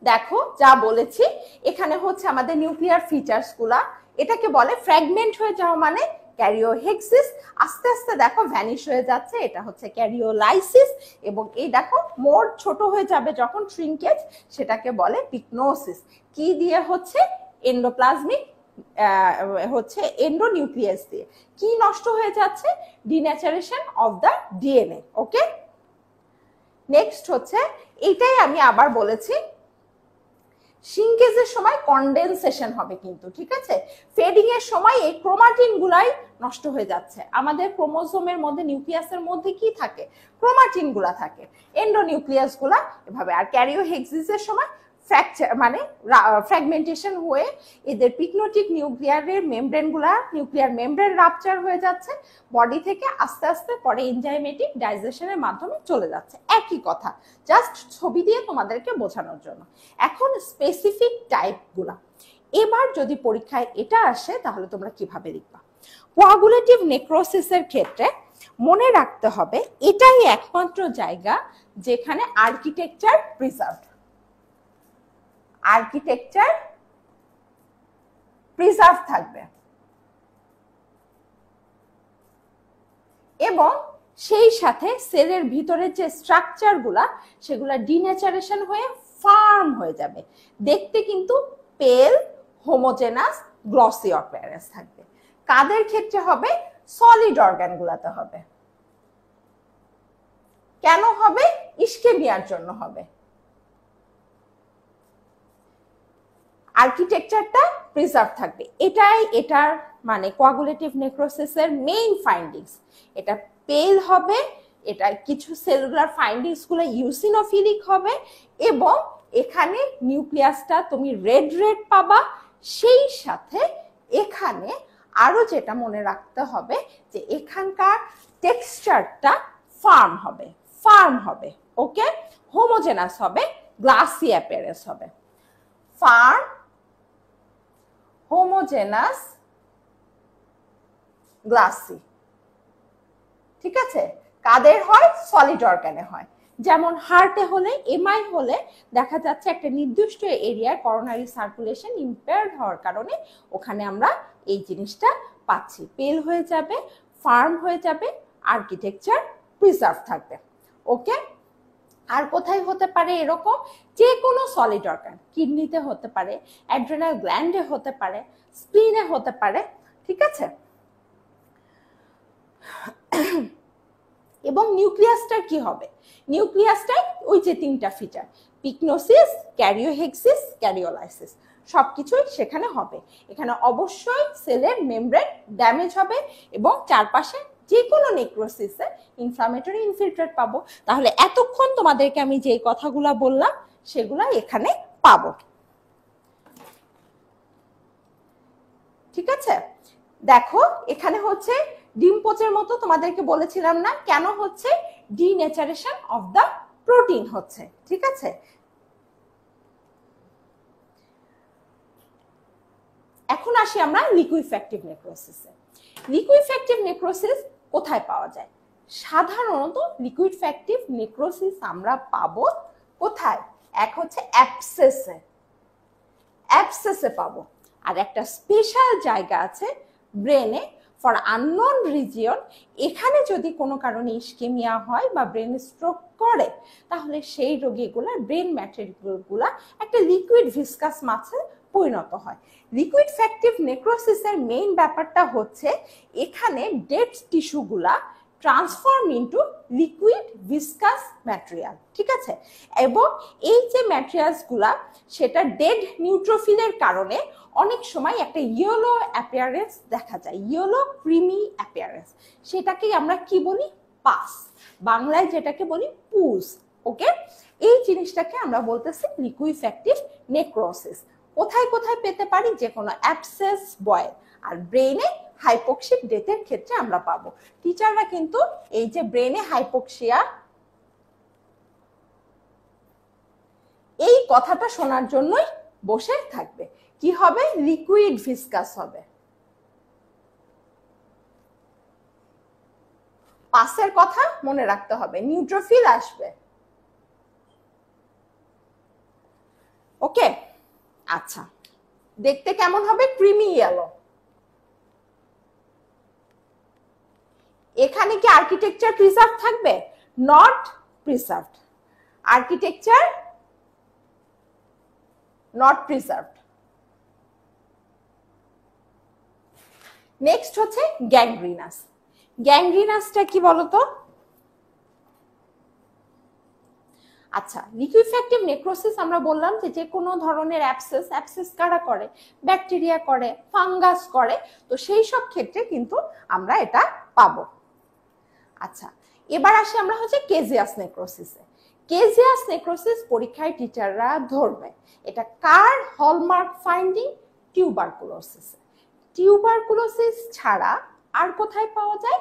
দেখো যা বলেছি, এখানে হচ্ছে আমাদের নিউক্লিয়ার ফিচার্স গুলা। এটাকে বলে ফ্র্যাগমেন্ট হয়ে যাওয়া মানে ক্যারিওহেক্সিস, আস্তে আস্তে দেখো ভ্যানিশ হয়ে যাচ্ছে, এটা হচ্ছে ক্যারিওলাইসিস। এবং এই দেখো মোর ছোট হয়ে যাবে যখন শ্রিঙ্কেজ, সেটাকে বলে পিকনোসিস। কি দিয়ে হচ্ছে? এন্ডোপ্লাজমিক হচ্ছে এন্ডোনিউক্লিয়াস দিয়ে। কি নষ্ট হয়ে যাচ্ছে? Denaturation of the DNA. Okay, next হচ্ছে, এটাই আমি আবার বলেছি, শ্রিঙ্কেজের সময় কনডেনসেশন হবে কিন্তু, ঠিক আছে? ফেডিং এর সময় এই ক্রোমাটিন গুলাই নষ্ট হয়ে যাচ্ছে। আমাদের ক্রোমোজোমের মধ্যে নিউক্লিয়াসের মধ্যে কি থাকে? ক্রোমাটিন গুলা থাকে, এন্ডোনিউক্লিয়াস গুলা এভাবে। আর ক্যারিওহেক্সিসের সময় ফ্র্যাকচার মানে ফ্র্যাগমেন্টেশন হয়ে এদের পিকনোটিক নিউক্লিয়ারের মেমব্রেনগুলা নিউক্লিয়ার মেমব্রেন রাপচার হয়ে যাচ্ছে, বডি থেকে আস্তে আস্তে পরে এনজাইমেটিক ডাইজেশনের মাধ্যমে চলে যাচ্ছে। একই কথা, জাস্ট ছবি দিয়ে তোমাদেরকে বোঝানোর জন্য। এখন স্পেসিফিক টাইপগুলা, এবার যদি পরীক্ষায় এটা আসে তাহলে তোমরা কিভাবে লিখবা? কোয়াগুলেটিভ নেক্রোসিসের ক্ষেত্রে মনে রাখতে হবে এটাই একমাত্র জায়গা যেখানে আর্কিটেকচার প্রিজার্ভড, আর্কিটেকচার প্রিজার্ভ থাকবে এবং সেই সাথে সেলের ভিতরের যে স্ট্রাকচার গুলা সেগুলা ডিনেচারেশন হয়ে ফার্ম হয়ে যাবে, দেখতে কিন্তু পেল হোমোজেনাস গ্লসি অ্যাপিয়ারেন্স থাকবে। কাদের ক্ষেত্রে হবে? সলিড অর্গান গুলাতে হবে। কেন হবে? ইস্কেমিয়ার জন্য হবে। আর্কিটেকচারটা প্রিজার্ভ থাকবে, এটাই এটার মানে কোয়াগুলেটিভ নেক্রোসিসের মেইন ফাইন্ডিংস। এটা পেল হবে, এটা কিছু সেলুলার ফাইন্ডিংস গুলো ইউসিনোফিলিক হবে এবং এখানে নিউক্লিয়াসটা তুমি রেড রেড পাবা। সেই সাথে এখানে আরো যেটা মনে রাখতে হবে যে এখানকার টেক্সচারটা ফার্ম হবে, ফার্ম হবে, ওকে, হোমোজেনাস হবে, গ্লাসি অ্যাপিয়ারেন্স হবে। ফার্ম, হোমোজেনাস, গ্লাসি, ঠিক আছে? কাদের হয়? সলিড অর্গানে হয়। যেমন হার্টে হলে, এমআই হলে দেখা যাচ্ছে একটা নির্দিষ্ট এরিয়ার করোনারি সার্কুলেশন ইম্পেয়ার্ড হওয়ার কারণে ওখানে আমরা এই জিনিসটা পাচ্ছি, পেল হয়ে যাবে, ফার্ম হয়ে যাবে, আর্কিটেকচার প্রিজার্ভ থাকবে, ওকে। আর কোথায় হতে পারে এরকম? যে কোনো সলিড অর্গান, কিডনিতে হতে পারে, অ্যাড্রেনাল গ্ল্যান্ডে হতে পারে, স্প্লিনে হতে পারে, ঠিক আছে। এবং নিউক্লিয়াসটার কি হবে? নিউক্লিয়াসটার ওই যে তিনটা ফিচার, পিকনোসিস, ক্যারিওহেক্সিস, ক্যারিওলাইসিস, সবকিছুই সেখানে হবে। এখানে অবশ্যই সেলের মেমব্রেন ড্যামেজ হবে এবং চারপাশে যে কোনো নেক্রোসিসে ইনফ্লামেটরি ইনফিল্ট্রেট পাবো। তাহলে এতক্ষণ তোমাদেরকে আমি যে কথাগুলো বললাম সেগুলা এখানে পাবো, ঠিক আছে। দেখো এখানে হচ্ছে ডিম পোচের মতো তোমাদেরকে বলেছিলাম না, কেন হচ্ছে? ডিনেচারেশন অফ দ্য প্রোটিন হচ্ছে, ঠিক আছে। এখন আসি আমরা লিকুইফ্যাক্টিভ নেক্রোসিসে। লিকুইফ্যাক্টিভ নেক্রোসিস কোথায় পাওয়া যায়? সাধারণত লিকুইফ্যাক্টিভ নেক্রোসিস আমরা পাবো কোথায়? এক হচ্ছে অ্যাবসেসে, অ্যাবসেসে পাবো। আর একটা স্পেশাল জায়গা আছে ব্রেনে, ফর আননোন রিজিয়ন। এখানে যদি কোনো কারণে ইস্কেমিয়া হয় বা ব্রেন স্ট্রোক করে তাহলে সেই রোগীগুলা ব্রেন ম্যাটেরিয়ালগুলা একটা লিকুইড ভিসকাস মাসে পরিণত হয়। লিকুইড ফ্যাক্টিভ নেক্রোসিসের মেইন ব্যাপারটা হচ্ছে এখানে ডেড টিস্যুগুলা transform into liquid viscous material, ঠিক আছে। এবং এই যে ম্যাটেরিয়ালসগুলা সেটা ডেড নিউট্রোফিলের কারণে অনেক সময় একটা ইয়েলো অ্যাপিয়ারেন্স দেখা যায়, ইয়েলো ক্রিমি অ্যাপিয়ারেন্স। সেটাকেই আমরা কি বলি? পাস, বাংলায় যেটাকে বলি পুজ, ওকে। এই জিনিসটাকে আমরা বলতেছি লিকুইফ্যাক্টিভ নেক্রোসিস। কোথায় কোথায় পেতে পারি? যে কোনো অ্যাবসেস, বয়েল আর ব্রেনে হাইপোক্সিক ডেথের ক্ষেত্রে আমরা পাবো। টিচাররা কিন্তু এই যে ব্রেনে হাইপোক্সিয়া এই কথাটা শোনার জন্যই বসে থাকবে। কি হবে? লিকুইড ভিসকাস হবে। পাসের কথা মনে রাখতে হবে, নিউট্রোফিল আসবে, ওকে। আচ্ছা, দেখতে কেমন হবে? Creamy yellow. এখানে কি আর্কিটেকচার প্রিজার্ভ থাকবে? Not preserved, architecture not preserved. Next হচ্ছে গ্যাংগ্রিনাস। গ্যাংগ্রিনাসটা কি বলতো? আচ্ছা, লিকুইফ্যাক্টিভ নেক্রোসিস আমরা বললাম যে কোনো ধরনের অ্যাবসেস, অ্যাবসেস কারা করে? ব্যাকটেরিয়া করে, ফাঙ্গাস করে, তো সেই সব ক্ষেত্রে কিন্তু আমরা এটা পাবো। আচ্ছা, এবার আসি আমরা হচ্ছে কেজিয়াস নেক্রোসিসে। কেজিয়াস নেক্রোসিস পরীক্ষায় টিচাররা ধরবে। এটা কার হলমার্ক ফাইন্ডিং? টিউবারকুলোসিস। টিউবারকুলোসিস ছাড়া আর কোথায় পাওয়া যায়?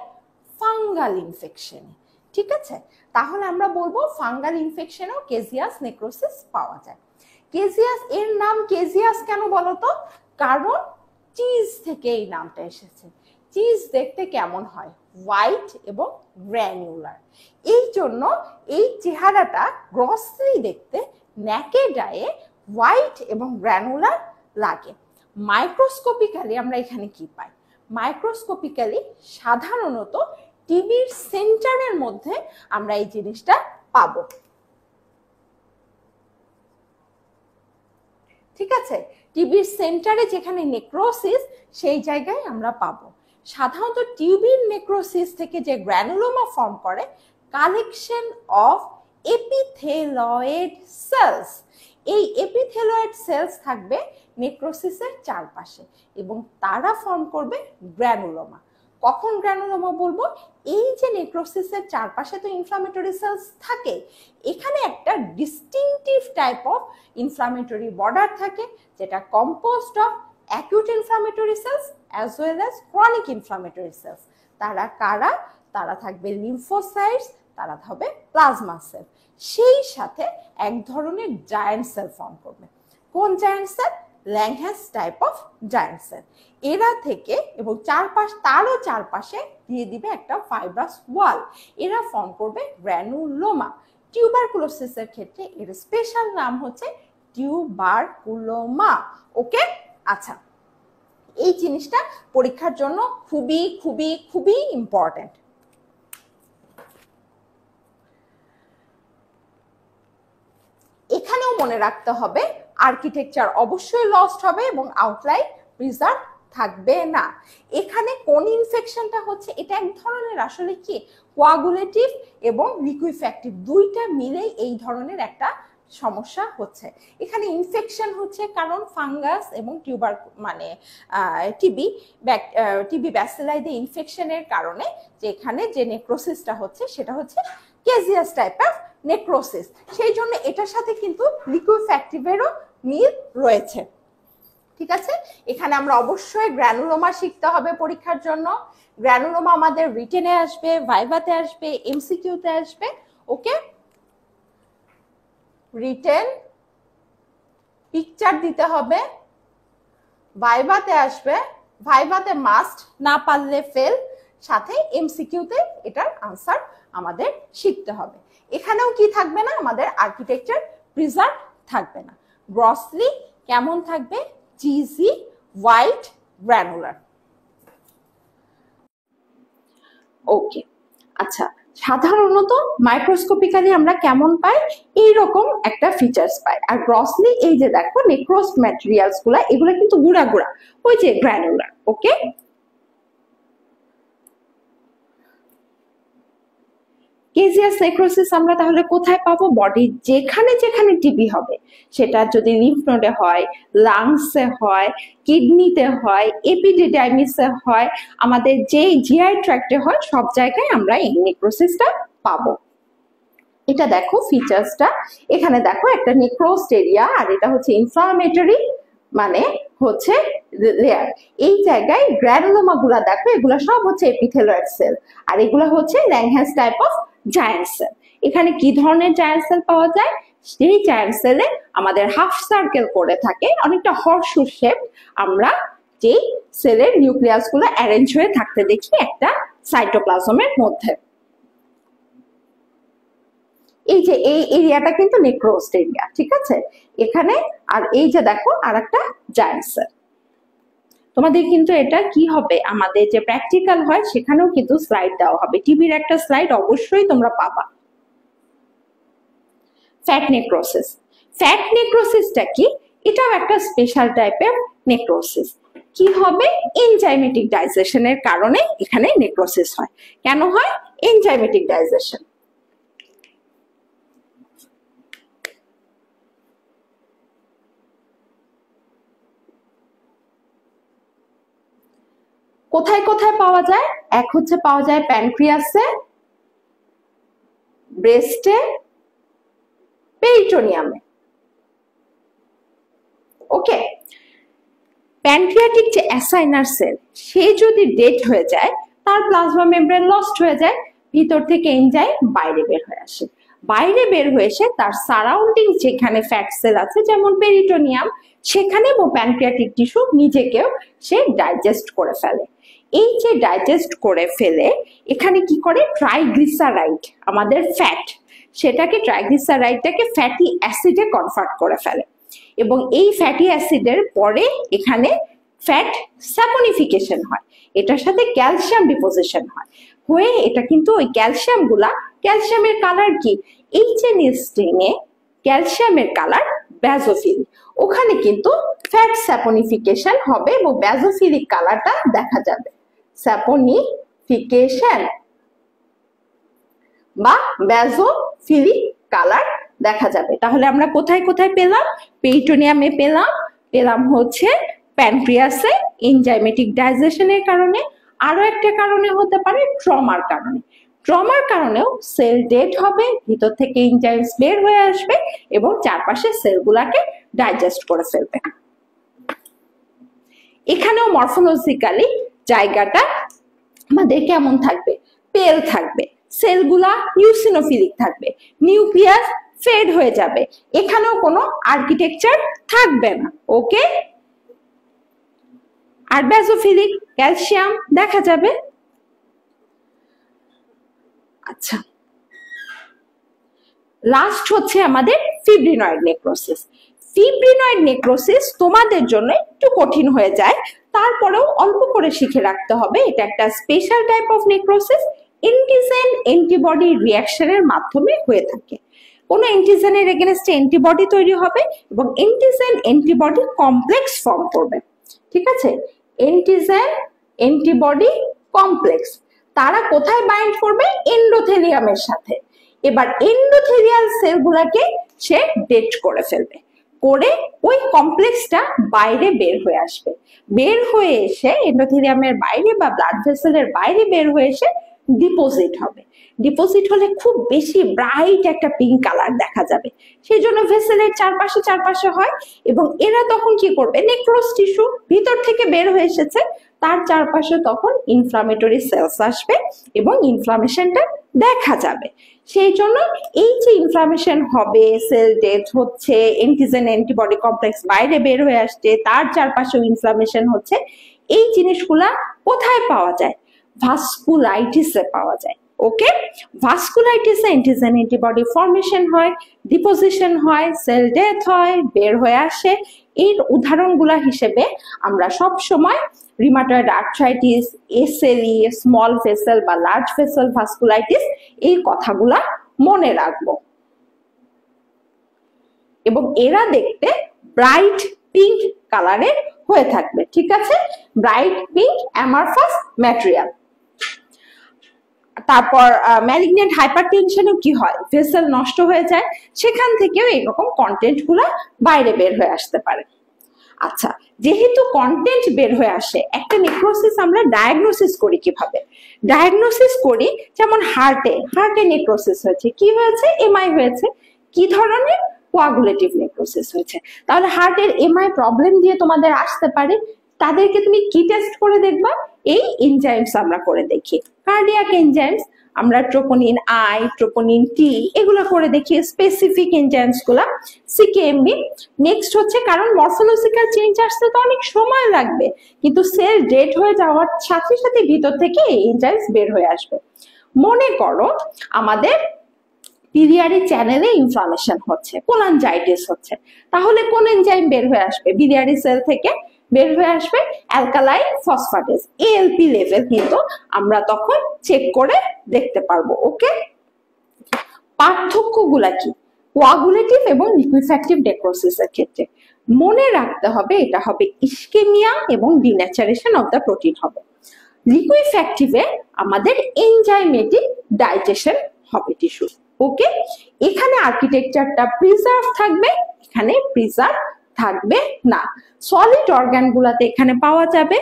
ফাঙ্গাল ইনফেকশনে। ঠিক আছে, তাহলে আমরা বলবো ফাঙ্গাল ইনফেকশনেও কেজিয়াস নেক্রোসিস পাওয়া যায়। কেজিয়াস, এর নাম কেজিয়াস কেন বলতো? কারণ চিজ থেকে এই নামটা এসেছে। চিজ দেখতে কেমন হয়? হোয়াইট এবং গ্র্যানুলার। এই জন্য এই চেহারাটা গ্রসলি দেখতে নেকেড আয়ে হোয়াইট এবং গ্র্যানুলার লাগে। মাইক্রোস্কোপিক্যালি আমরা এখানে কি পাই? মাইক্রোস্কোপিক্যালি সাধারণত টিবির সেন্টারের মধ্যে আমরা এই জিনিসটা পাবো। ঠিক আছে, টিবির সেন্টারে যেখানে নেক্রোসিস সেই জায়গায় আমরা পাবো। সাধারণত টিবির নেক্রোসিস থেকে যে গ্র্যানুলোমা ফর্ম করে কালেকশন অফ এপিথেলয়েড সেলস। এই এপিথেলয়েড সেলস থাকবে নেক্রোসিসের চারপাশে এবং তারা ফর্ম করবে গ্র্যানুলোমা। কখন গ্র্যানুলোমা বলবো? এই যে নেক্রোসিসের চারপাশে তো ইনফ্লামেটরি সেলস থাকে, এখানে একটা distinctive type of inflammatory border থাকে যেটা composed of acute inflammatory cells as well as chronic inflammatory cells. তারা কারা? তারা থাকবে লিম্ফোসাইটস, তারা হবে প্লাজমা সেল, সেই সাথে এক ধরনের জায়ান্ট সেল ফর্ম করবে। কোন giant cell? Langhans type of giant cell. এরা থেকে এবং তারও চারপাশে দিয়ে দিবে একটা ফাইব্রাস ওয়াল। এরা ফর্ম করবে গ্র্যানুলোমা। টিউবারকুলোসিসের ক্ষেত্রে এর স্পেশাল নাম হচ্ছে টিউবারকুলোমা। ওকে, আচ্ছা, এই জিনিসটা পরীক্ষার জন্য খুবই খুবই খুবই ইম্পর্টেন্ট। এখানেও মনে রাখতে হবে আর্কিটেকচার অবশ্যই লস্ট হবে এবং আউটলাইন প্রিজার্ভ থাকবে না। এখানে কোন ইনফেকশনটা হচ্ছে? এটা এক ধরনের আসলে কি কোয়াগুলেটিভ এবং লিকুইফ্যাক্টিভ দুইটা মিলেই এই ধরনের একটা সমস্যা হচ্ছে। এখানে ইনফেকশন হচ্ছে কারণ ফাঙ্গাস এবং টিউবার মানে টিবি ব্যাসিলাই ইনফেকশনের কারণে যে এখানে যে নেক্রোসিসটা হচ্ছে সেটা হচ্ছে কেজিয়াস টাইপ অফ নেক্রোসিস। সেই জন্য এটার সাথে কিন্তু লিকুইফ্যাক্টিভেরও মিল রয়েছে। ঠিক আছে, এখানে আমরা অবশ্যই গ্র্যানুলোমা শিখতে হবে পরীক্ষার জন্য। গ্র্যানুলোমা আমাদের রিটেনে আসবে, ভাইভাতে আসবে, এমসিকিউতে আসবে। ওকে, রিটেন পিকচার দিতে হবে, ভাইভাতে আসবে, ভাইভাতে মাস্ট, না পারলে ফেল, সাথে এমসিকিউতে এটার আনসার আমাদের শিখতে হবে। এখানেও কি থাকবে না? আমাদের আর্কিটেকচার প্রিজার্ভ থাকবে না। গ্রসলি কেমন থাকবে? Cheesy, white, granular. ওকে, আচ্ছা, সাধারণত মাইক্রোস্কোপিক্যালি আমরা কেমন পাই? এইরকম একটা ফিচার্স পাই। আর গ্রসলি এই যে দেখো নেক্রোস ম্যাটেরিয়ালস গুলা, এগুলো কিন্তু গুড়া গুড়া, ওই যে গ্র্যানুলার। ওকে, কেজিয়াস নেক্রোসিস আমরা তাহলে কোথায় পাবো? বডির যেখানে যেখানে টিবি হবে, সেটা যদি লিম্ফ নোডে হয়, লাংসে হয়, কিডনিতে হয়, এপিডিডাইমিসে হয়, আমাদের যে জিআই ট্র্যাক্টে হয়, সব জায়গায় আমরা এই নেক্রোসিসটা পাবো। এটা দেখো ফিচার্সটা, এখানে দেখো একটা নেক্রোসড এরিয়া, আর এটা হচ্ছে ইনফ্লামেটরি মানে হচ্ছে লেয়ার। এই জায়গায় গ্র্যানুলোমা গুলা দেখো, এগুলা সব হচ্ছে এপিথেলয়েড সেল, আর এগুলা হচ্ছে ল্যাংহ্যান্স টাইপ অফ জায়ান্ট সেল। এখানে কি ধরনের জায়ান্ট সেল পাওয়া যায়? সেই জায়ান্ট সেলে আমাদের হাফ সার্কেল করে থাকে, অনেকটা হর্সু শেপ। আমরা যে সেলের নিউক্লিয়াস গুলো অ্যারেঞ্জ হয়ে থাকতে দেখি একটা সাইটোপ্লাজমের মধ্যে। এই যে এই এরিয়াটা কিন্তু নেক্রোসড এরিয়া। ঠিক আছে, এখানে আর এই যে দেখো আর একটা জায়ান্ট সেল। তোমাদের কিন্তু এটা কি হবে, আমাদের যে প্র্যাকটিক্যাল হয় সেখানেও কিন্তু স্লাইড দেওয়া হবে, টিভির একটা স্লাইড অবশ্যই তোমরা পাবা। Fat necrosis. ফ্যাট নেক্রোসিসটা কি? এটাও একটা স্পেশাল টাইপের নেক্রোসিস। কি হবে? এনজাইমেটিক ডাইজেশনের কারণে এখানে নেক্রোসিস হয়। কেন হয়? Enzymatic digestion. কোথায় কোথায় পাওয়া যায়? এক হচ্ছে পাওয়া যায় প্যানক্রিয়াসে, ব্রেস্টে, পেরিটোনিয়ামে। ওকে, প্যানক্রিয়াটিক যে অ্যাসাইনার সেল সে যদি ডেড হয়ে যায়, তার প্লাজমা মেমব্রেন লস্ট হয়ে যায়, ভিতর থেকে এনজাইম বাইরে বের হয়ে আসে। বাইরে বের হয়ে এসে তার সারাউন্ডিং যেখানে ফ্যাট সেল আছে যেমন পেরিটোনিয়াম, সেখানে প্যানক্রিয়াটিক টিস্যু নিজেকেও সে ডাইজেস্ট করে ফেলে। এই যে ডাইজেস্ট করে ফেলে, এখানে কি করে, ট্রাইগ্লিসারাইড আমাদের ফ্যাট, সেটাকে ট্রাইগ্লিসারাইডটাকে ফ্যাটি অ্যাসিডে কনভার্ট করে ফেলে এবং এই ফ্যাটি অ্যাসিডের পরে এখানে ফ্যাট স্যাপনিফিকেশন হয়, এটার সাথে ক্যালসিয়াম ডিপোজিশন হয়, হয়ে এটা কিন্তু ওই ক্যালসিয়ামের কালার কি, এই যে নিস্টেইনে ক্যালসিয়ামের কালার ব্যাজোফিল, ওখানে কিন্তু ফ্যাট স্যাপনিফিকেশন হবে এবং ব্যাজোফিলিক কালারটা দেখা যাবে, স্যাপনিফিকেশন বা ব্যাজোফিলিক কালার দেখা যাবে। তাহলে আমরা কোথায় কোথায় পেলাম, পেরিটোনিয়ামে পেলাম হচ্ছে প্যানক্রিয়াসে এনজাইমেটিক ডাইজেশনের কারণে, আরো একটা কারণে হতে পারে ট্রমার কারণে। ট্রমার কারণেও সেল ডেড হবে, ভিতর থেকে এনজাইমস বের হয়ে আসবে এবং চারপাশের সেলগুলাকে ডাইজেস্ট করে ফেলবে। এখানেও মরফোলজিক্যালি জায়গাটা আমাদের কেমন থাকবে, পেল থাকবে, সেলগুলা ইউসিনোফিলিক থাকবে, নিউক্লিয়াস ফেড হয়ে যাবে, এখানেও কোনো আর্কিটেকচার থাকবে না। ওকে, আর ব্যাজোফিলিক ক্যালসিয়াম দেখা যাবে। আচ্ছা, লাস্ট হচ্ছে আমাদের ফিব্রিনয়েড নেক্রোসিস। ফিব্রিনয়েড নেক্রোসিস তোমাদের জন্য একটু কঠিন হয়ে যায়, তারপরেও অল্প করে শিখে রাখতে হবে। এটা একটা special type of necrosis, antigen antibody রিঅ্যাকশনের মাধ্যমে হয়ে থাকে। কোন এন্টিজেনের এগেইনস্টে অ্যান্টিবডি তৈরি হবে এবং এন্টিজেন অ্যান্টিবডি কমপ্লেক্স ফর্ম করবে। ঠিক আছে, এন্টিজেন অ্যান্টিবডি কমপ্লেক্স, তারা কোথায় বাইন্ড করবে, এন্ডোথেলিয়ামের সাথে। এবার এন্ডোথেলিয়াল সেলগুলোকে সে ডেড করে ফেলবে, করে ওই কমপ্লেক্সটা বাইরে বের হয়ে আসবে, বের হয়ে এসে এন্ডোথেলিয়ামের বাইরে বা ব্লাড ভেসেলের বাইরে বের হয়ে এসে ডিপোজিট হবে। ডিপোজিট হলে খুব বেশি ব্রাইট একটা পিঙ্ক কালার দেখা যাবে, সেই জন্য ভেসেলের চারপাশে হয় এবং এরা তখন কি করবে, নেক্রোস টিস্যু ভিতর থেকে বের হয়ে এসেছে, তার চারপাশে তখন ইনফ্লামেটরি সেলস আসবে এবং ইনফ্লামেশনটা দেখা যাবে। সেই জন্য এই যে ইনফ্লামেশন হবে, সেল ডেথ হচ্ছে, এন্টিজেন অ্যান্টিবডি কমপ্লেক্স বাইরে বের হয়ে আসছে, তার চারপাশেও ইনফ্লামেশন হচ্ছে, এই জিনিসগুলা কোথায় পাওয়া যায়, ভাস্কুলাইটিসে পাওয়া যায়। ওকে, ভাস্কুলাইটিসে এন্টিজেন অ্যান্টিবডি ফর্মেশন হয়, ডিপোজিশন হয়, সেল ডেথ হয়, বের হয়ে আসে। এর উদাহরণগুলা হিসেবে আমরা সব সময় rheumatoid arthritis, SLE, small vessel বা লার্জ ভেসেল ভাস্কুলাইটিস, এই কথাগুলা মনে রাখবো। এবং এরা দেখতে ব্রাইট পিঙ্ক কালারের হয়ে থাকবে। ঠিক আছে, ব্রাইট পিঙ্ক অ্যামারফাস ম্যাটেরিয়াল। তারপর ম্যালিগনেন্ট হাইপারটেনশনে কি হয়, ভেসেল নষ্ট হয়ে যায়, সেখান থেকেও এরকম কন্টেন্ট গুলা বাইরে বের হয়ে আসতে পারে। আচ্ছা, যেহেতু কন্টেন্ট বের হয়ে আসে, একটা নেক্রোসিস আমরা ডায়াগনোসিস করি কিভাবে, ডায়াগনোসিস করি যেমন হার্টে নেক্রোসিস হয়েছে, কি হয়েছে, এমআই হয়েছে, কি ধরনের, কোয়াগুলেটিভ নেক্রোসিস হয়েছে। তাহলে হার্টের এমআই প্রবলেম দিয়ে তোমাদের আসতে পারে, তাদেরকে তুমি কি টেস্ট করে দেখবা, এই এনজাইমস আমরা করে দেখি, কার্ডিয়াক এনজাইমস আমরা ট্রোপোনিন আই, ট্রোপোনিন টি এগুলো করে দেখি, স্পেসিফিক এনজাইমস গুলা সিকেএমবি। নেক্সট হচ্ছে, কারণ মরফোলজিক্যাল চেঞ্জ আসতে তো অনেক সময় লাগবে, কিন্তু সেল ডেড হয়ে যাওয়ার সাথে সাথে ভিতর থেকে এই এনজাইমস বের হয়ে আসবে। মনে করো আমাদের বিলিয়ারি চ্যানেলে ইনফ্লামেশন হচ্ছে, কোলানজাইটিস হচ্ছে, তাহলে কোন এনজাইম বের হয়ে আসবে, বিলিয়ারি সেল থেকে বের হয়ে আসবে অ্যালকালাইন ফসফেটেজ, এএলপি লেভেল কিন্তু আমরা তখন চেক করে দেখতে পারবো। ওকে, পার্থক্যগুলা কি কোয়াগুলেটিভ এবং লিকুইফ্যাক্টিভ নেক্রোসিসের ক্ষেত্রে? মনে রাখতে হবে এটা হবে ইসকেমিয়া এবং ডিন্যাচারেশন অফ দ্য প্রোটিন হবে। লিকুইফ্যাক্টিভে আমাদের এনজাইমেটিক ডাইজেশন হবে টিস্যু। ওকে, এখানে আর্কিটেকচারটা প্রিজার্ভ থাকবে, এখানে প্রিজার্ভ থাকবে না। সলিড অর্গান গুলাতে এখানে পাওয়া যাবে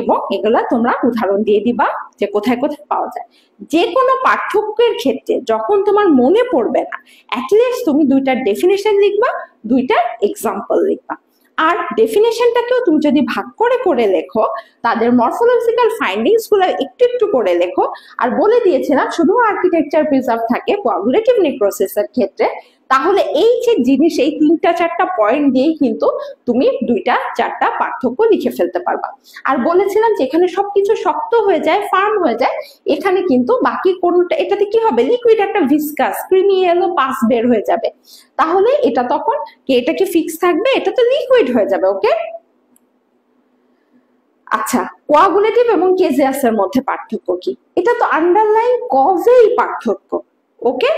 এবং এগুলা তোমরা উদাহরণ দিয়ে দিবা যে কোথায় কোথায় পাওয়া যায়। যে কোনো পার্থক্যের ক্ষেত্রে যখন তোমার মনে পড়বে না, অ্যাটলিস্ট তুমি দুইটার ডেফিনেশন লিখবা, দুইটার এক্সাম্পল লিখবা। আর ডেফিনেশনটাকেও তুমি যদি ভাগ করে করে লেখো, তাদের মরফোলজিক্যাল ফাইন্ডিংস গুলো একটু একটু করে লেখো। আর বলে দিয়েছিলাম শুধু আর্কিটেকচার প্রিজার্ভ থাকে কোয়াগুলেটিভ নেক্রোসিসের ক্ষেত্রে, তাহলে এই যে জিনিস এই 3-4টা পয়েন্ট দিয়েই কিন্তু তুমি 2-4টা পার্থক্য লিখে ফেলতে পারবা। আর বলেছিলাম যে এখানে সবকিছু শক্ত হয়ে যায়, ফার্ম হয়ে যায়, এখানে কিন্তু বাকি কোনটা, এটাতে কি হবে, লিকুইড একটা ভিসকাস ক্রিমি ইয়েলো পাস বের হয়ে যাবে। তাহলে এটা তখন এটা কি ফিক্স থাকবে? এটা তো লিকুইড হয়ে যাবে। ওকে, আচ্ছা, কোয়াগুলেটিভ এবং কেজিয়াসের মধ্যে পার্থক্য কি? এটা তো আন্ডারলাইন কজেই পার্থক্য। ওকে,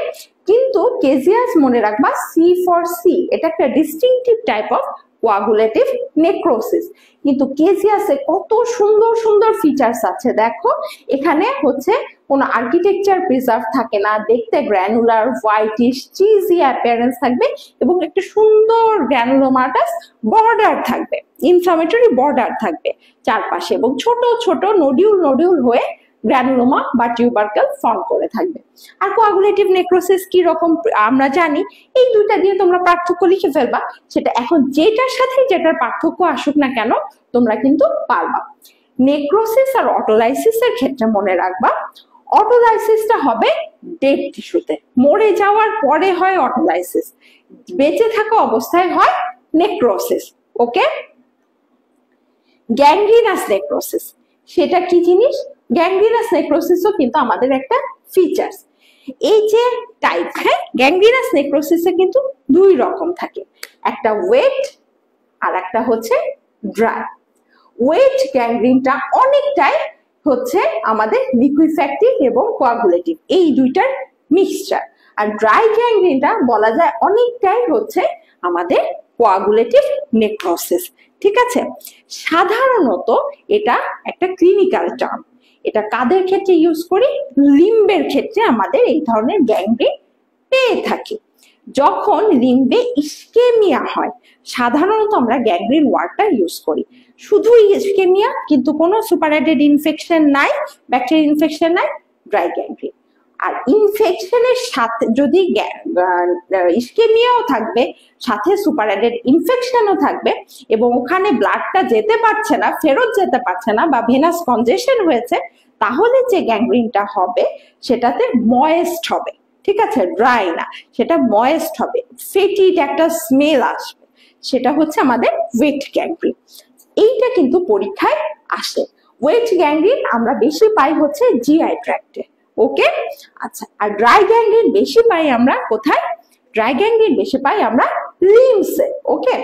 কিন্তু কেজিয়াস মনে রাখবা C4C, এটা একটা distinctive type of coagulative necrosis. কিন্তু কেজিয়াসে কত সুন্দর সুন্দর ফিচার্স আছে দেখো। এখানে হচ্ছে কোনো আর্কিটেকচার প্রিজার্ভ থাকে না, দেখতে গ্র্যানুলার হোয়াইটিশ চিজি অ্যাপিয়ারেন্স থাকবে এবং একটা সুন্দর গ্র্যানুলোমাটাস বর্ডার থাকবে, ইনফ্লামেটরি বর্ডার থাকবে চারপাশে, এবং ছোট ছোট নডিউল নডিউল হয়ে গ্র্যানুলোমা বা টিউবারকেল ফর্ম করে থাকবে। আর কোয়াগুলেটিভ নেক্রোসিস কি রকম আমরা জানি, এই দুইটা দিয়ে তোমরা পার্থক্য লিখে ফেলবা। সেটা এখন যেটার সাথে যেটার পার্থক্য আসুক না কেন তোমরা কিন্তু পারবা। নেক্রোসিস আর অটোলাইসিসের ক্ষেত্রে মনে রাখবা, অটোলাইসিসটা হবে ডেড টিস্যুতে, মরে যাওয়ার পরে হয় অটোলাইসিস, বেঁচে থাকা অবস্থায় হয় নেক্রোসিস। ওকে, গ্যাংগ্রিনাস নেক্রোসিস সেটা কি জিনিস? গ্যাংগ্রিনাস নেক্রোসিসও কিন্তু আমাদের একটা ফিচার্স। এই যে টাইপ, হ্যাঁ, গ্যাংগ্রিনাস নেক্রোসিসে কিন্তু দুই রকম থাকে, একটা ওয়েট আর একটা হচ্ছে ড্রাই। ওয়েট গ্যাংগ্রিনটা অনেকটাই হচ্ছে আমাদের লিকুইফ্যাক্টিভ এবং কোয়াগুলেটিভ, এই দুইটার মিক্সচার। আর ড্রাই গ্যাংগ্রিনটা বলা যায় অনেকটাই হচ্ছে আমাদের কোয়াগুলেটিভ নেক্রোসিস। ঠিক আছে, সাধারণত এটা একটা ক্লিনিক্যাল টার্ম। এটা কাদের ক্ষেত্রে ইউজ করি? লিম্বের ক্ষেত্রে আমাদের এই ধরনের গ্যাংগ্রিন পেয়ে থাকি। যখন লিম্বে ইস্কেমিয়া হয় সাধারণত আমরা গ্যাংগ্রিন ওয়ার্ডটা ইউজ করি। শুধু ইস্কেমিয়া, কিন্তু কোনো সুপারঅ্যাডেড ইনফেকশন নাই, ব্যাকটেরিয়াল ইনফেকশন নাই, ড্রাই গ্যাংগ্রিন। আর ইনফেকশনের সাথে যদি ইস্কেমিয়াও থাকবে, সাথে সুপারঅ্যাডেড ইনফেকশনও থাকবে, এবং ওখানে ব্লাডটা যেতে পারছে না, ফেরত যেতে পারছে না, বা ভেনাস কনজেশন হয়েছে, তাহলে যে গ্যাংগ্রিনটা হবে সেটাতে ময়েস্ট হবে। ঠিক আছে, ড্রাই না, সেটা ময়েস্ট হবে, ফেটিড একটা স্মেল আসবে, সেটা হচ্ছে আমাদের ওয়েট গ্যাংগ্রিন। এইটা কিন্তু পরীক্ষায় আসে। ওয়েট গ্যাংগ্রিন আমরা বেশি পাই হচ্ছে জিআই ট্র্যাক্টে। ওকে, আচ্ছা, আর ড্রাই গ্যাংগ্রিন বেশি পাই আমরা কোথায়? ড্রাই গ্যাংগ্রিন বেশি পাই আমরা লিম্বসে। ওকে,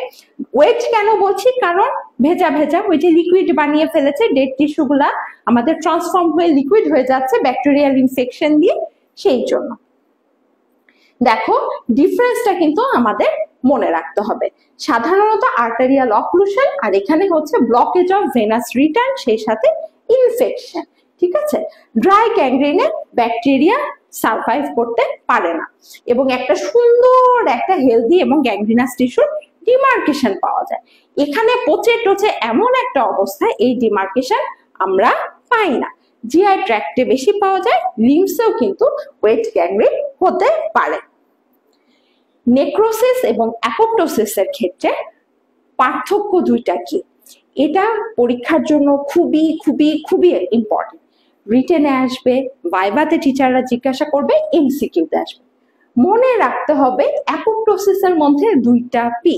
ওয়েট কেন বলছি? কারণ ভেজা ভেজা, ওই যে লিকুইড বানিয়ে ফেলেছে, ডেড টিস্যু গুলা আমাদের ট্রান্সফর্ম হয়ে লিকুইড হয়ে যাচ্ছে ব্যাকটেরিয়াল ইনফেকশন দিয়ে, সেই জন্য। দেখো ডিফারেন্সটা কিন্তু আমাদের মনে রাখতে হবে। সাধারণত আর্টেরিয়াল অক্লুশন, আর এখানে হচ্ছে ব্লকেজ অফ ভেনাস রিটার্ন, সেই সাথে ইনফেকশন। ঠিক আছে, ড্রাই গ্যাংগ্রিনে ব্যাকটেরিয়া সারভাইভ করতে পারে না, এবং একটা সুন্দর একটা হেলদি এবং গ্যাংগ্রিনাস টিস্যুর ডিমার্কেশন পাওয়া যায়। এখানে পচে টচে এমন একটা অবস্থায় এই ডিমার্কেশন আমরা পাই না। জিআই ট্র্যাক্টে বেশি পাওয়া যায়, লিম্বসেও কিন্তু ওয়েট গ্যাংগ্রিন হতে পারে। নেক্রোসিস এবং অ্যাপোপ্টোসিসের ক্ষেত্রে পার্থক্য দুইটা কি? এটা পরীক্ষার জন্য খুবই খুবই খুবই ইম্পর্টেন্ট। রিটেনে আসবে, ভাইভাতে টিচাররা জিজ্ঞাসা করবে, এমসিকিউতে আসবে। মনে রাখতে হবে অ্যাপোপ্টোসিসের মধ্যে দুইটা P,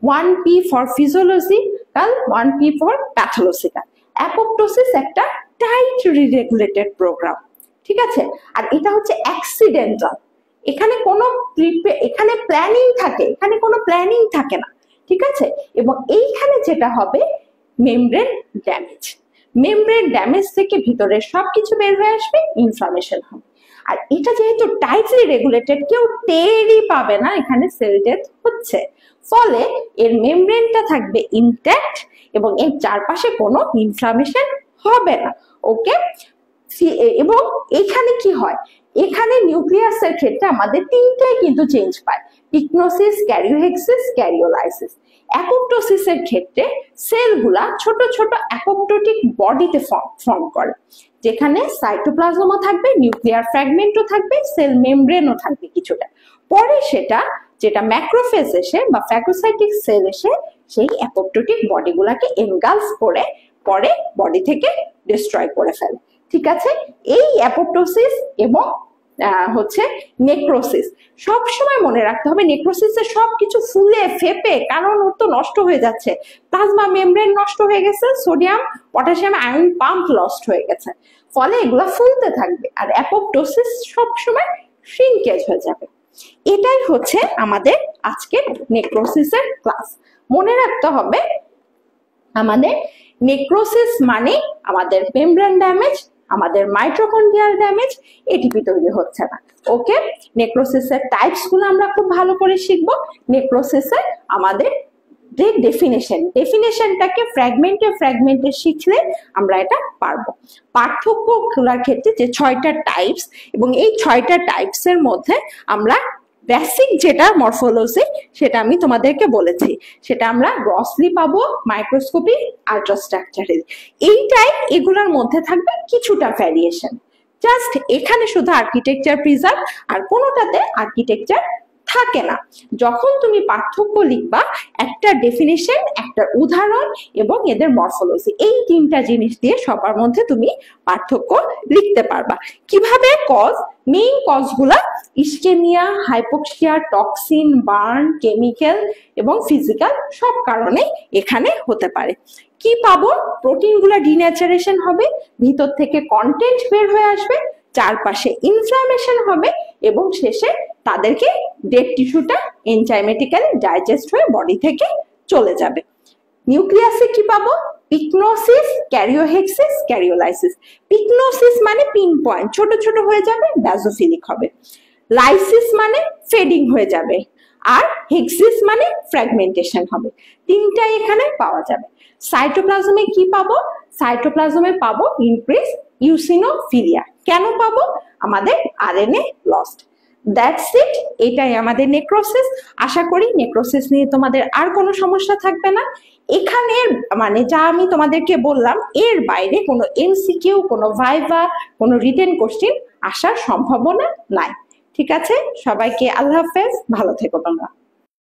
1P for physiological, 1P for pathological. Apoptosis একটা টাইট রিরেগুলেটেড প্রোগ্রাম। ঠিক আছে, আর এটা হচ্ছে অ্যাক্সিডেন্টাল, এখানে কোনো এখানে প্ল্যানিং থাকে, এখানে কোনো প্ল্যানিং থাকে না। ঠিক আছে, এবং এইখানে যেটা হবে মেমব্রেন ড্যামেজ, মেমব্রেন ড্যামেজ থেকে ভিতরের সবকিছু বের হয়ে আসবে, ইনফ্লামেশন হবে। আর এটা যেহেতু টাইটলি রেগুলেটেড, কেউ টেরই পাবে না এখানে সেল ডেথ হচ্ছে, ফলে এর মেমব্রেনটা থাকবে ইনট্যাক্ট এবং এর চারপাশে কোনো ইনফ্লামেশন হবে না। ওকে, এবং এখানে কি হয়, এখানে নিউক্লিয়াসের ক্ষেত্রে আমাদের তিনটাই কিন্তু চেঞ্জ পায়, পিকনোসিস, ক্যারিওহেক্সিস, ক্যারিওলাইসিস। অ্যাপোপ্টোসিসের ক্ষেত্রে সেলগুলা ছোট ছোট অ্যাপোপ্টোটিক বডিতে ফর্ম করে, যেখানে সাইটোপ্লাজমও থাকবে, নিউক্লিয়ার ফ্র্যাগমেন্টও থাকবে, সেল মেমব্রেনও থাকবে কিছুটা। পরে সেটা যেটা ম্যাক্রোফেজ এসে বা ফ্যাগোসাইটিক সেল এসে সেই অ্যাপোপ্টোটিক বডিগুলাকে এনগালফ করে পরে বডি থেকে ডিস্ট্রয় করে ফেলে। ঠিক আছে, এই অ্যাপোপ্টোসিস এবং হচ্ছে নেক্রোসিস সব সময় মনে রাখতে হবে। নেক্রোসিসে সবকিছু ফুলে ফেপে, কারণ ওর তো নষ্ট হয়ে যাচ্ছে, প্লাজমা মেমব্রেন নষ্ট হয়ে গেছে, sodium potassium ion pump lost হয়ে গেছে, ফলে এগুলা ফুলতে থাকবে। আর অ্যাপোপ্টোসিস সবসময় শ্রিঙ্কেজ হয়ে যাবে। এটাই হচ্ছে আমাদের আজকের নেক্রোসিসের ক্লাস। মনে রাখতে হবে আমাদের নেক্রোসিস মানে আমাদের মেমব্রেন ড্যামেজ, আমাদের মাইটোকন্ড্রিয়াল ড্যামেজ, এটিপি তৈরি হচ্ছে না। ওকে, নেক্রোসিসের টাইপস গুলো আমরা খুব ভালো করে শিখবো। নেক্রোসিসের আমাদের যে ডেফিনেশনটাকে ফ্র্যাগমেন্টে শিখলে আমরা এটা পারবো। পার্থক্যগুলোর ক্ষেত্রে যে 6টা টাইপস, এবং এই 6টা টাইপসের মধ্যে আমরা বেসিক যেটা মরফোলজি সেটা আমি তোমাদেরকে বলেছি, সেটা আমরা গ্রসলি পাবো, মাইক্রোস্কোপি, আল্ট্রাস্ট্রাকচারে। এইটাই এগুলোর মধ্যে থাকবে কিছুটা ভ্যারিয়েশন। জাস্ট এখানে শুধু আর্কিটেকচার প্রিজার্ভ, আর কোনোটাতে আর্কিটেকচার থাকে না। যখন তুমি পার্থক্য লিখবা, একটা ডেফিনেশন, একটা উদাহরণ এবং এদের মরফোলজি, এই 3টা জিনিস দিয়ে সবার মধ্যে তুমি পার্থক্য লিখতে পারবা। কিভাবে? মেইন কজগুলা ischemia, hypoxia, toxin, burn, chemical এবং ফিজিক্যাল, সব কারণে এখানে হতে পারে। কি পাবো? প্রোটিনগুলা ডিন্যাচারেশন হবে, ভিতর থেকে কন্টেন্ট বের হয়ে আসবে, চারপাশে ইনফ্লামেশন হবে এবং শেষে তাদেরকে ডেড টিস্যুটা এনজাইমেটিক্যালি ডাইজেস্ট হয়ে বডি থেকে চলে যাবে। নিউক্লিয়াসে কি পাবো? পিকনোসিস, ক্যারিওহেক্সিস, ক্যারিওলাইসিস। পিকনোসিস মানে পিন পয়েন্ট, ছোট ছোট হয়ে যাবে, ব্যাজোফিলিক হবে। লাইসিস মানে ফেডিং হয়ে যাবে, আর হেক্সিস মানে ফ্র্যাগমেন্টেশন হবে। 3টাই এখানে পাওয়া যাবে। সাইটোপ্লাজমে কি পাবো? সাইটোপ্লাজমে পাবো ইনক্রিজ ইউসিনোফিলিয়া। কেন পাবো? আমাদের আরএনএ লস্ট। দ্যাটস ইট, এটাই আমাদের নেক্রোসিস। আশা করি নেক্রোসিস নিয়ে তোমাদের আর কোনো সমস্যা থাকবে না। এখানে মানে যা আমি তোমাদেরকে বললাম, এর বাইরে কোনো এমসিকিউ, কোনো ভাইভা, কোনো রিটেন কোশ্চেন আসার সম্ভাবনা নাই। ঠিক আছে, সবাইকে আল্লাহ হাফেজ, ভালো থেকো তোমরা।